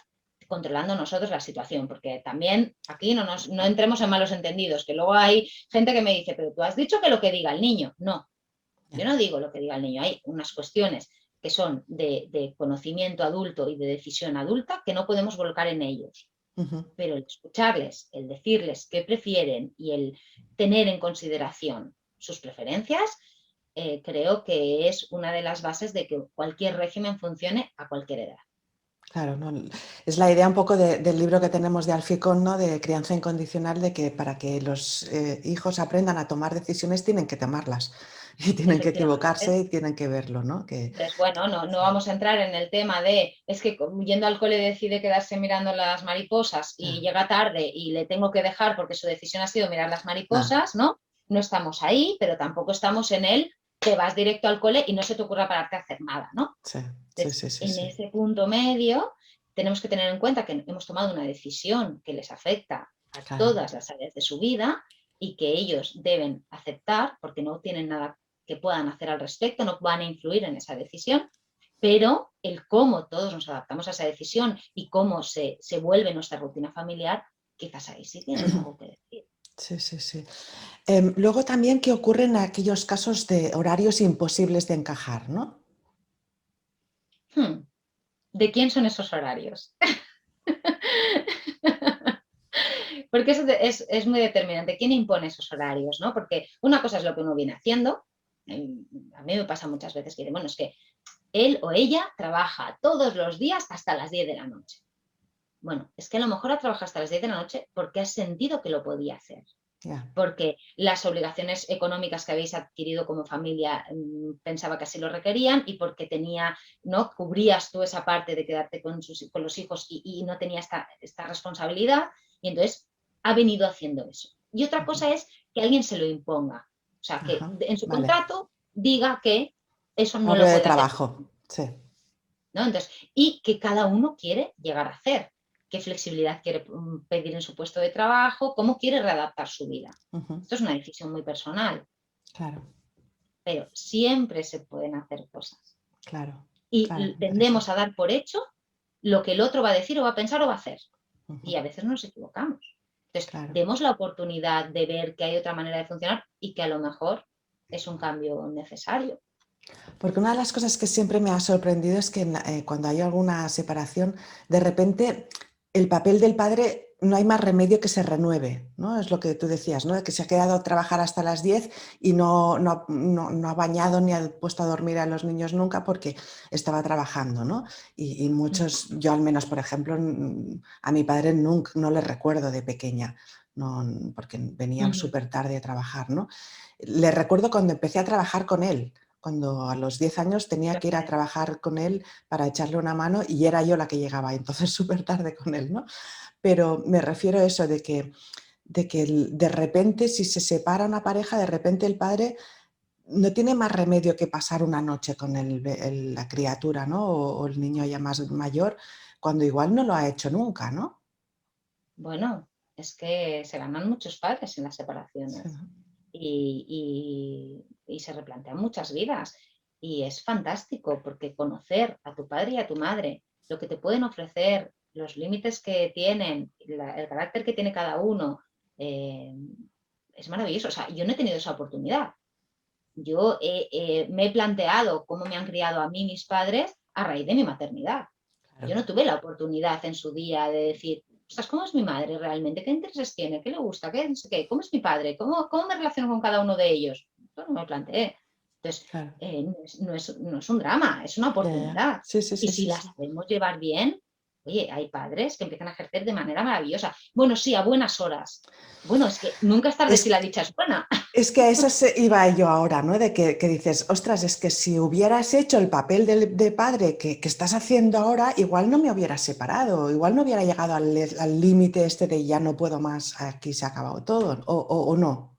controlando nosotros la situación, porque también aquí no entremos en malos entendidos, que luego hay gente que me dice, pero tú has dicho que lo que diga el niño. No, yo Ya. no digo lo que diga el niño, hay unas cuestiones que son de conocimiento adulto y de decisión adulta que no podemos volcar en ellos. Ujú. Pero el escucharles, el decirles qué prefieren y el tener en consideración sus preferencias, creo que es una de las bases de que cualquier régimen funcione a cualquier edad. Claro, no, es la idea un poco del libro que tenemos de Alficón, ¿no? De crianza incondicional, de que para que los hijos aprendan a tomar decisiones tienen que tomarlas y tienen que equivocarse Efectivamente. y tienen que verlo, ¿no? Entonces, bueno, no vamos a entrar en el tema de, es que yendo al cole decide quedarse mirando las mariposas y Ya, llega tarde y le tengo que dejar porque su decisión ha sido mirar las no, mariposas, ¿no? No estamos ahí, pero tampoco estamos en el, te vas directo al cole y no se te ocurra pararte a hacer nada, ¿no? sí, sí, Entonces, sí, sí, en sí. ese punto medio, tenemos que tener en cuenta que hemos tomado una decisión que les afecta a Claro, todas las áreas de su vida y que ellos deben aceptar porque no tienen nada que puedan hacer al respecto, no van a influir en esa decisión, pero el cómo todos nos adaptamos a esa decisión y cómo se vuelve nuestra rutina familiar, quizás ahí sí tienen algo que decir. sí, sí, sí. Luego también, ¿qué ocurre en aquellos casos de horarios imposibles de encajar, ¿no? Hmm, ¿De quién son esos horarios? Porque eso es muy determinante. ¿Quién impone esos horarios? ¿No? Porque una cosa es lo que uno viene haciendo. A mí me pasa muchas veces que, bueno, es que él o ella trabaja todos los días hasta las 10 de la noche. Bueno, es que a lo mejor ha trabajado hasta las 10 de la noche porque has sentido que lo podía hacer. ya. porque las obligaciones económicas que habéis adquirido como familia pensaba que así lo requerían y porque tenía, ¿no? Cubrías tú esa parte de quedarte con los hijos y no tenía esta responsabilidad y entonces ha venido haciendo eso. Y otra Ujú. cosa es que alguien se lo imponga, o sea, que Ajá, en su vale. contrato diga que eso no Horario lo de puede hacer, trabajo, sí. ¿no? Entonces, y que cada uno quiere llegar a hacer, qué flexibilidad quiere pedir en su puesto de trabajo, cómo quiere readaptar su vida. Ujú, Esto es una decisión muy personal, claro, pero siempre se pueden hacer cosas. claro, claro, Y tendemos interesante. a dar por hecho lo que el otro va a decir o va a pensar o va a hacer. Ujú, Y a veces nos equivocamos. Entonces, claro. demos la oportunidad de ver que hay otra manera de funcionar y que a lo mejor es un cambio necesario. Porque una de las cosas que siempre me ha sorprendido es que cuando hay alguna separación, de repente el papel del padre no hay más remedio que se renueve, ¿no? Es lo que tú decías, ¿no? Que se ha quedado a trabajar hasta las 10 y no ha bañado ni ha puesto a dormir a los niños nunca porque estaba trabajando, ¿no? Y muchos, yo al menos, por ejemplo, a mi padre nunca, no le recuerdo de pequeña, no, porque venía Ujú. súper tarde a trabajar, ¿no? Le recuerdo cuando empecé a trabajar con él, cuando a los 10 años tenía que ir a Fíjate. trabajar con él para echarle una mano y era yo la que llegaba, entonces súper tarde con él, ¿no? Pero me refiero a eso de que de repente si se separa una pareja, de repente el padre no tiene más remedio que pasar una noche con la criatura, ¿no? O el niño ya más mayor, cuando igual no lo ha hecho nunca, ¿no? Bueno, es que se ganan muchos padres en las Sí, separaciones ¿no? y se replantean muchas vidas. Y es fantástico porque conocer a tu padre y a tu madre, lo que te pueden ofrecer, los límites que tienen, el carácter que tiene cada uno, eh, es maravilloso. O sea, yo no he tenido esa oportunidad. Yo me he planteado cómo me han criado a mí mis padres a raíz de mi maternidad. Yo Claro. no tuve la oportunidad en su día de decir, ostras, ¿cómo es mi madre realmente? ¿Qué intereses tiene? ¿Qué le gusta? ¿Qué, no sé qué? ¿Cómo es mi padre? ¿Cómo me relaciono con cada uno de ellos? Esto no me planteé. Entonces, Claro. no es un drama, es una Ya, ya. oportunidad. Sí, sí, Y sí, si sí, la sí. sabemos llevar bien, oye, hay padres que empiezan a ejercer de manera maravillosa. Bueno, sí, a buenas horas. Bueno, es que nunca es tarde si Es la dicha es buena. Es que a eso iba yo ahora, ¿no? De que dices, ostras, es que si hubieras hecho el papel de padre que estás haciendo ahora, igual no me hubieras separado, igual no hubiera llegado al límite este de ya no puedo más, aquí se ha acabado todo, o no.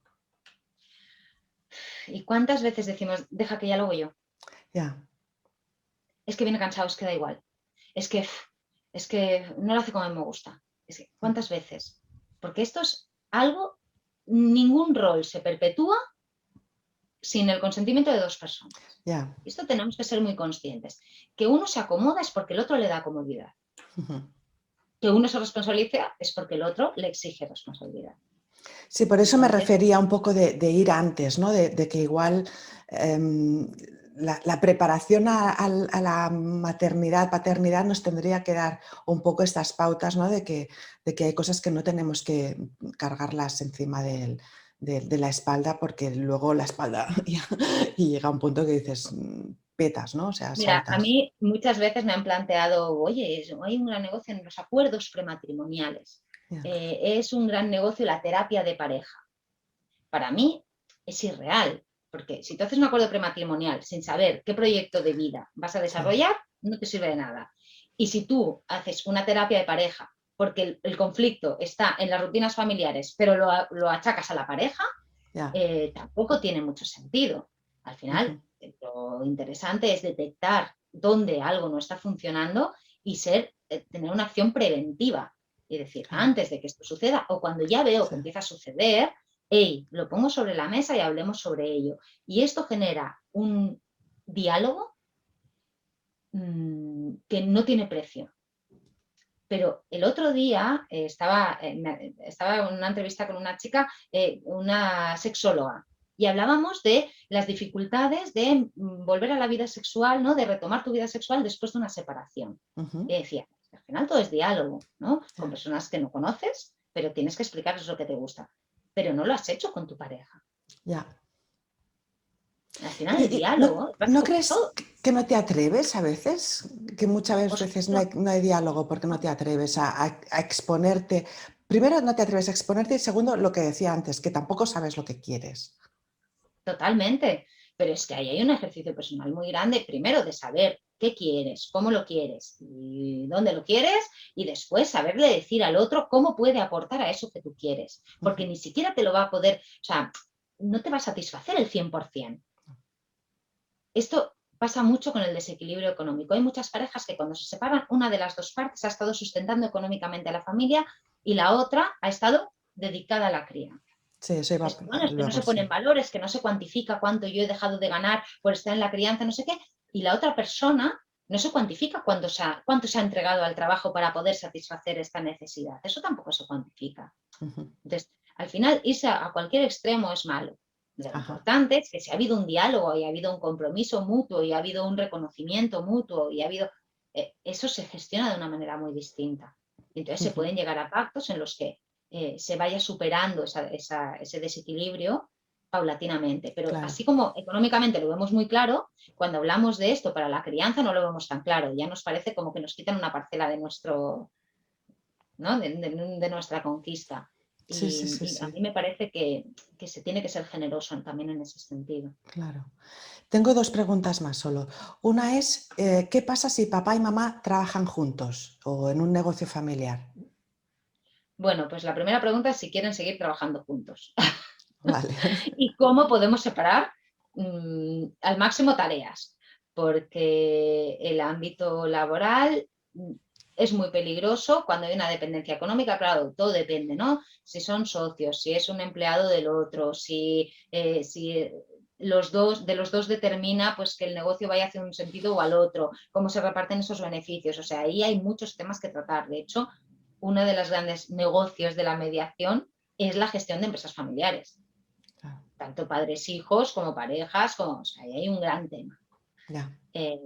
¿Y cuántas veces decimos, deja que ya lo hago yo? Ya. Es que viene cansado, es que da igual. Es que, es que no lo hace como a mí me gusta. Es que, ¿cuántas veces? Porque esto es algo, ningún rol se perpetúa sin el consentimiento de dos personas. Ya. Y esto tenemos que ser muy conscientes. Que uno se acomoda es porque el otro le da comodidad. Ujú. Que uno se responsabiliza es porque el otro le exige responsabilidad. Sí, por eso me Entonces, refería un poco de ir antes, ¿no? De que igual la preparación a la maternidad, paternidad nos tendría que dar un poco estas pautas, ¿no? De que hay cosas que no tenemos que cargarlas encima de la espalda porque luego la espalda y llega un punto que dices, petas, ¿no? O sea, mira, a saltas. mí muchas veces me han planteado, oye, hay un gran negocio en los acuerdos prematrimoniales. Ya, Es un gran negocio la terapia de pareja. Para mí es irreal, porque si tú haces un acuerdo prematrimonial sin saber qué proyecto de vida vas a sí, desarrollar, no te sirve de nada. Y si tú haces una terapia de pareja porque el conflicto está en las rutinas familiares, pero lo achacas a la pareja, ya. tampoco tiene mucho sentido. Al final, Ujú, lo interesante es detectar dónde algo no está funcionando y tener una acción preventiva. Es decir, claro, antes de que esto suceda o cuando ya veo sí, que empieza a suceder, hey, lo pongo sobre la mesa y hablemos sobre ello. Y esto genera un diálogo que no tiene precio. Pero el otro día estaba en una entrevista con una chica, una sexóloga, y hablábamos de las dificultades de volver a la vida sexual, ¿no? De retomar tu vida sexual después de una separación. ujú, Y decía, al final todo es diálogo, ¿no? Con ya, personas que no conoces, pero tienes que explicarles lo que te gusta. Pero no lo has hecho con tu pareja. ya. Al final el ¿Y no, diálogo es no básico para crees todo. que no te atreves a veces? Que muchas Por veces no hay, supuesto. no hay diálogo porque no te atreves a exponerte primero, no te atreves a exponerte y segundo, lo que decía antes, que tampoco sabes lo que quieres. Totalmente, pero es que ahí hay un ejercicio personal muy grande, primero de saber qué quieres, cómo lo quieres y dónde lo quieres, y después saberle decir al otro cómo puede aportar a eso que tú quieres, porque Ujú. ni siquiera te lo va a poder, o sea, no te va a satisfacer el 100%. Esto pasa mucho con el desequilibrio económico. Hay muchas parejas que cuando se separan, una de las dos partes ha estado sustentando económicamente a la familia y la otra ha estado dedicada a la crianza. Sí, eso iba Bueno, es que no luego, se ponen sí. valores, que no se cuantifica cuánto yo he dejado de ganar por estar en la crianza, no sé qué, y la otra persona no se cuantifica cuánto se ha entregado al trabajo para poder satisfacer esta necesidad. Eso tampoco se cuantifica. Ujú. Entonces, al final, irse a cualquier extremo es malo. Lo Ajá. importante es que si ha habido un diálogo y ha habido un compromiso mutuo y ha habido un reconocimiento mutuo y ha habido... eso se gestiona de una manera muy distinta. Entonces se Ujú. pueden llegar a pactos en los que se vaya superando ese desequilibrio paulatinamente. Pero Claro. así como económicamente lo vemos muy claro, cuando hablamos de esto para la crianza no lo vemos tan claro. Ya nos parece como que nos quitan una parcela de nuestro, ¿no? de nuestra conquista. Sí, sí, sí, Y a sí. mí me parece que se tiene que ser generoso también en ese sentido. Claro. Tengo dos preguntas más solo. Una es, ¿qué pasa si papá y mamá trabajan juntos o en un negocio familiar? Bueno, pues la primera pregunta es si quieren seguir trabajando juntos Vale. y cómo podemos separar al máximo tareas, porque el ámbito laboral es muy peligroso cuando hay una dependencia económica, claro, todo depende, ¿no? Si son socios, si es un empleado del otro, si de los dos determina pues, que el negocio vaya hacia un sentido o al otro, cómo se reparten esos beneficios. O sea, ahí hay muchos temas que tratar. De hecho, uno de los grandes negocios de la mediación es la gestión de empresas familiares, Claro. tanto padres, hijos, como parejas, como, o sea, ahí hay un gran tema. Ya. Eh,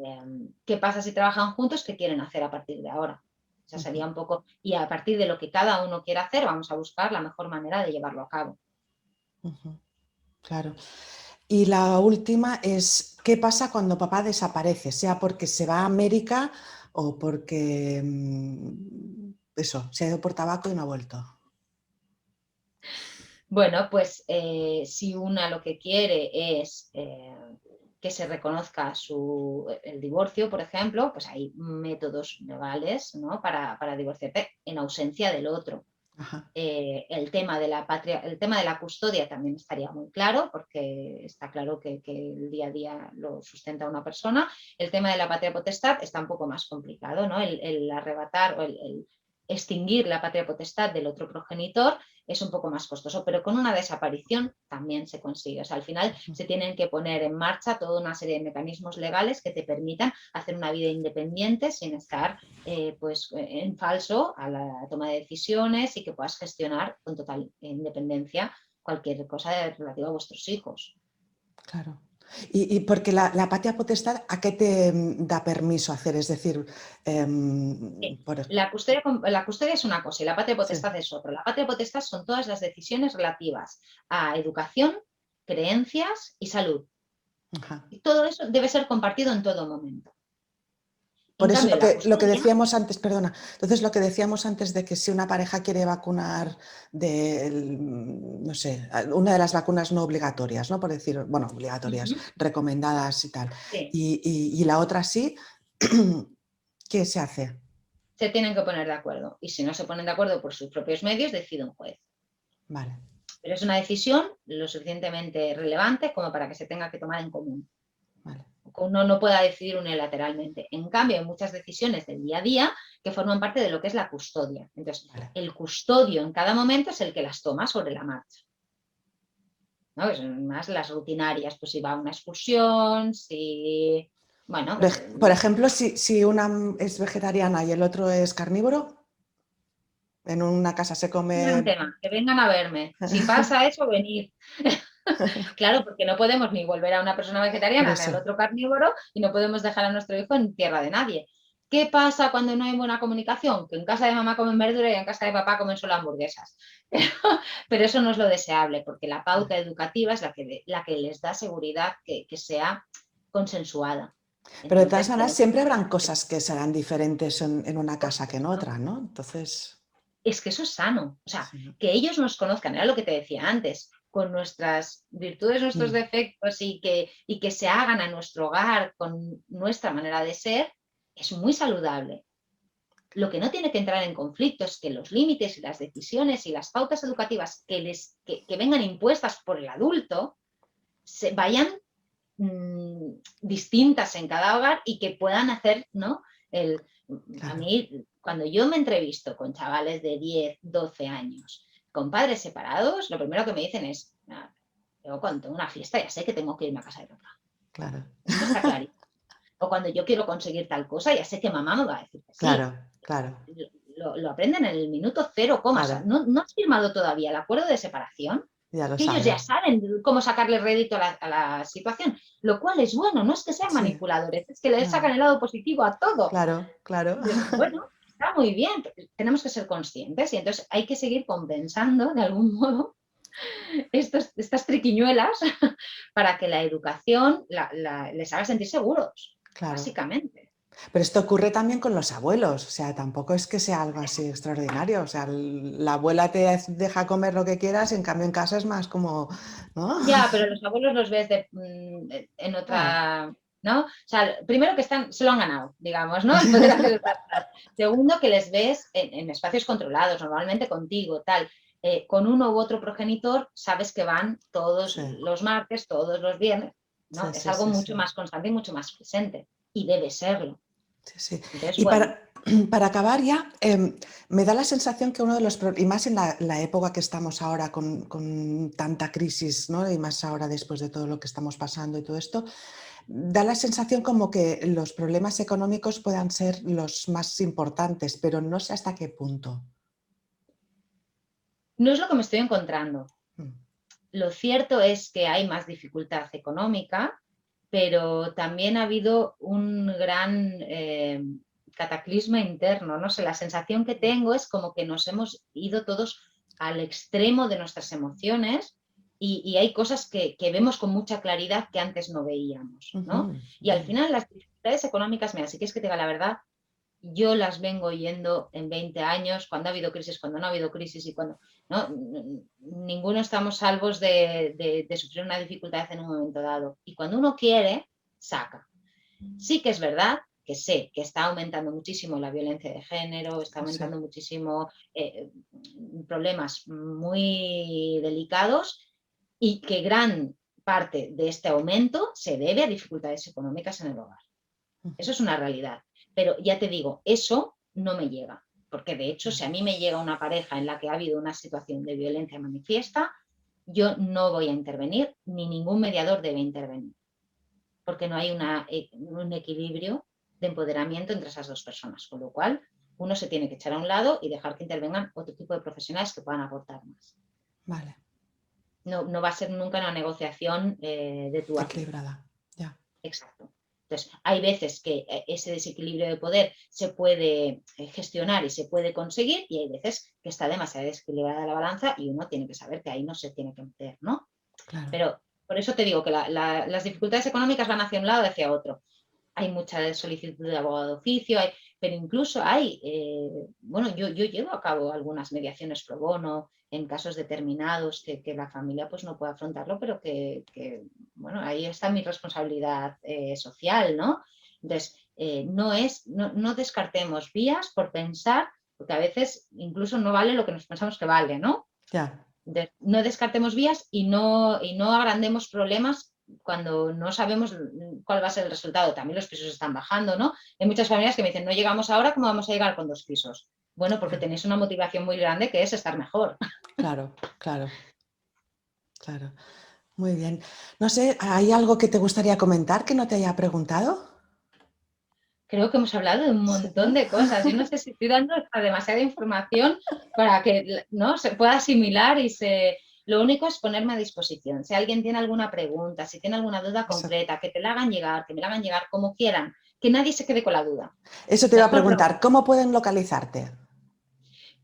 ¿Qué pasa si trabajan juntos? ¿Qué quieren hacer a partir de ahora? O sea, Ujú. sería un poco, y a partir de lo que cada uno quiera hacer, vamos a buscar la mejor manera de llevarlo a cabo. Ujú. Claro. Y la última es, ¿qué pasa cuando papá desaparece? Sea porque se va a América o porque eso, se ha ido por tabaco y no ha vuelto. Bueno, pues si una lo que quiere es que se reconozca el divorcio, por ejemplo, pues hay métodos legales, ¿no? para divorciarte en ausencia del otro. Ajá. El tema de la patria, el tema de la custodia también estaría muy claro, porque está claro que el día a día lo sustenta una persona. El tema de la patria potestad está un poco más complicado, ¿no? El arrebatar o el extinguir la patria potestad del otro progenitor es un poco más costoso, pero con una desaparición también se consigue. O sea, al final Ujú. se tienen que poner en marcha toda una serie de mecanismos legales que te permitan hacer una vida independiente sin estar en falso a la toma de decisiones y que puedas gestionar con total independencia cualquier cosa relativa a vuestros hijos. Claro. Y porque la patria potestad, ¿a qué te da permiso hacer? Es decir, por La custodia es una cosa y la patria sí. potestad es otra. La patria potestad son todas las decisiones relativas a educación, creencias y salud. Ajá. Y todo eso debe ser compartido en todo momento. En Por eso cambio, la lo que custodia, decíamos antes, perdona, entonces lo que decíamos antes de que si una pareja quiere vacunar de, no sé, una de las vacunas no obligatorias, ¿no? Por decir, bueno, obligatorias, uh-huh, recomendadas y tal, sí, y la otra sí, ¿qué se hace? se tienen que poner de acuerdo. Y si no se ponen de acuerdo por sus propios medios, decide un juez. Vale, Pero es una decisión lo suficientemente relevante como para que se tenga que tomar en común. vale, Uno no pueda decidir unilateralmente. En cambio, hay muchas decisiones del día a día que forman parte de lo que es la custodia. Entonces, vale. el custodio en cada momento es el que las toma sobre la marcha. ¿No? Son más las rutinarias, pues si va a una excursión, si... Bueno, pues, Por ejemplo, si una es vegetariana y el otro es carnívoro, en una casa se gran come... tema, que vengan a verme. Si pasa eso, venid. Claro, porque no podemos ni volver a una persona Por vegetariana ni eso, al otro carnívoro y no podemos dejar a nuestro hijo en tierra de nadie. ¿Qué pasa cuando no hay buena comunicación? Que en casa de mamá comen verdura y en casa de papá comen solo hamburguesas. Pero eso no es lo deseable, porque la pauta educativa es la que les da seguridad que sea consensuada. pero de todas Entonces, maneras tenemos siempre habrán cosas que serán diferentes en una por casa que en supuesto. otra, ¿no? Entonces... es que eso es sano. O sea, Sí, ¿no? que ellos nos conozcan, era lo que te decía antes, con nuestras virtudes, nuestros Mm, defectos y que se hagan a nuestro hogar con nuestra manera de ser, es muy saludable. Lo que no tiene que entrar en conflicto es que los límites y las decisiones y las pautas educativas que vengan impuestas por el adulto se vayan distintas en cada hogar y que puedan hacer, ¿no? A claro. mí, cuando yo me entrevisto con chavales de 10, 12 años, con padres separados, lo primero que me dicen es, yo cuando tengo una fiesta ya sé que tengo que irme a casa de papá. Claro, Esto está clarísimo. O cuando yo quiero conseguir tal cosa, ya sé que mamá me va a decir que sí. claro, claro, Lo aprenden en el minuto cero, coma. O sea, claro, no has firmado todavía el acuerdo de separación, ya lo que ellos ya saben. saben cómo sacarle rédito a la situación, lo cual es bueno, no es que sean Sí, manipuladores, es que le no, sacan el lado positivo a todo. claro, claro. Bueno, está muy bien, tenemos que ser conscientes y entonces hay que seguir compensando de algún modo estas triquiñuelas para que la educación les haga sentir seguros, Claro. básicamente. Pero esto ocurre también con los abuelos, o sea, tampoco es que sea algo así extraordinario, o sea, la abuela te deja comer lo que quieras, en cambio en casa es más como, ¿no? Ya, pero los abuelos los ves en Ah, otra, ¿no? O sea, primero que se lo han ganado, digamos, ¿no? El poder hacer estas cosas. Segundo, que les ves en espacios controlados, normalmente contigo, tal. Con uno u otro progenitor, sabes que van todos sí, los martes, todos los viernes, ¿no? sí, Es sí, algo sí, mucho sí. más constante y mucho más presente. Y debe serlo. Sí, sí. Entonces, Y bueno, para acabar ya, me da la sensación que uno de los problemas, y más en la época que estamos ahora con tanta crisis, ¿no? Y más ahora después de todo lo que estamos pasando y todo esto, da la sensación como que los problemas económicos puedan ser los más importantes, pero no sé hasta qué punto. no es lo que me estoy encontrando. Mm, Lo cierto es que hay más dificultad económica, pero también ha habido un gran cataclismo interno. No sé, la sensación que tengo es como que nos hemos ido todos al extremo de nuestras emociones y hay cosas que vemos con mucha claridad que antes no veíamos, ¿no? ujú, Y al vale. final las dificultades económicas, mira, si quieres que te diga la verdad, yo las vengo oyendo en 20 años, cuando ha habido crisis, cuando no ha habido crisis y cuando... ¿no? Ninguno estamos salvos de sufrir una dificultad en un momento dado. Y cuando uno quiere, saca. Sí que es verdad que sé que está aumentando muchísimo la violencia de género, está Sí, aumentando muchísimo problemas muy delicados y que gran parte de este aumento se debe a dificultades económicas en el hogar. ujú, Eso es una realidad. Pero ya te digo, eso no me llega. Porque de hecho, si a mí me llega una pareja en la que ha habido una situación de violencia manifiesta, yo no voy a intervenir, ni ningún mediador debe intervenir. Porque no hay un equilibrio de empoderamiento entre esas dos personas. Con lo cual, uno se tiene que echar a un lado y dejar que intervengan otro tipo de profesionales que puedan aportar más. vale, No, no va a ser nunca una negociación de tú a tú. equilibrada, ya. Exacto. Entonces, hay veces que ese desequilibrio de poder se puede gestionar y se puede conseguir y hay veces que está demasiado desequilibrada la balanza y uno tiene que saber que ahí no se tiene que meter, ¿no? Claro. Pero por eso te digo que las dificultades económicas van hacia un lado y hacia otro. Hay mucha solicitud de abogado de oficio, pero incluso hay, bueno, yo llevo a cabo algunas mediaciones pro bono en casos determinados que la familia pues no puede afrontarlo, pero bueno, ahí está mi responsabilidad social, ¿no? Entonces, no descartemos vías por pensar, porque a veces incluso no vale lo que nos pensamos que vale, ¿no? Ya, No descartemos vías y no agrandemos problemas cuando no sabemos cuál va a ser el resultado. También los pisos están bajando, ¿no? Hay muchas familias que me dicen, no llegamos ahora, ¿cómo vamos a llegar con 2 pisos? Bueno, porque ya, tenéis una motivación muy grande que es estar mejor. claro, claro, claro. Muy bien. No sé, ¿hay algo que te gustaría comentar que no te haya preguntado? Creo que hemos hablado de un Sí, montón ¿no? de cosas. Yo no sé si estoy dando hasta demasiada información para que ¿no? se pueda asimilar y se... Lo único es ponerme a disposición. Si alguien tiene alguna pregunta, si tiene alguna duda Eso, concreta, que te la hagan llegar, que me la hagan llegar como quieran, que nadie se quede con la duda. eso te iba a Mejor preguntar, preguntar. ¿cómo pueden localizarte?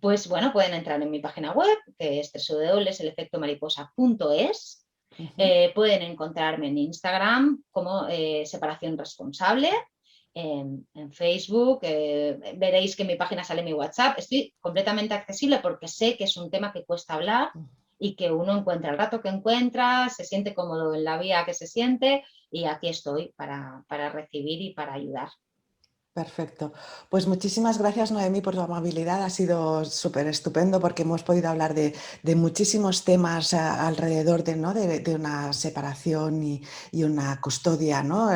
Pues bueno, pueden entrar en mi página web, que es www.elefectomariposa.es. Ujú, Pueden encontrarme en Instagram como Separación Responsable. en Facebook, veréis que en mi página sale mi WhatsApp. Estoy completamente accesible porque sé que es un tema que cuesta hablar y que uno encuentra el rato que encuentra, se siente cómodo en la vía que se siente y aquí estoy para recibir y para ayudar. Perfecto. Pues muchísimas gracias, Noemí, por tu amabilidad. Ha sido súper estupendo porque hemos podido hablar de muchísimos temas alrededor de, ¿no? de una separación y una custodia, ¿no?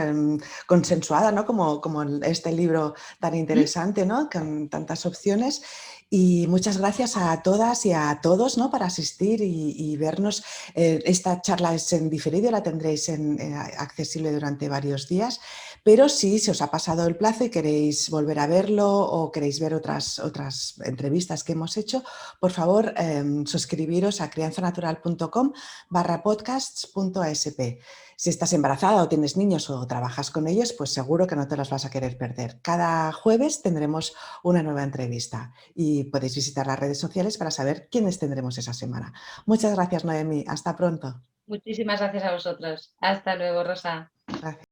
Consensuada, ¿no? Como este libro tan ¿Mm? interesante, ¿no? Con tantas opciones. Y muchas gracias a todas y a todos, ¿no? Para asistir y vernos. Esta charla es en diferido, la tendréis accesible durante varios días. Pero si se os ha pasado el plazo y queréis volver a verlo o queréis ver otras entrevistas que hemos hecho, por favor, suscribiros a crianzanatural.com/podcasts.asp. Si estás embarazada o tienes niños o trabajas con ellos, pues seguro que no te los vas a querer perder. Cada jueves tendremos una nueva entrevista y podéis visitar las redes sociales para saber quiénes tendremos esa semana. Muchas gracias, Noemí. Hasta pronto. Muchísimas gracias a vosotros. Hasta luego, Rosa. Gracias.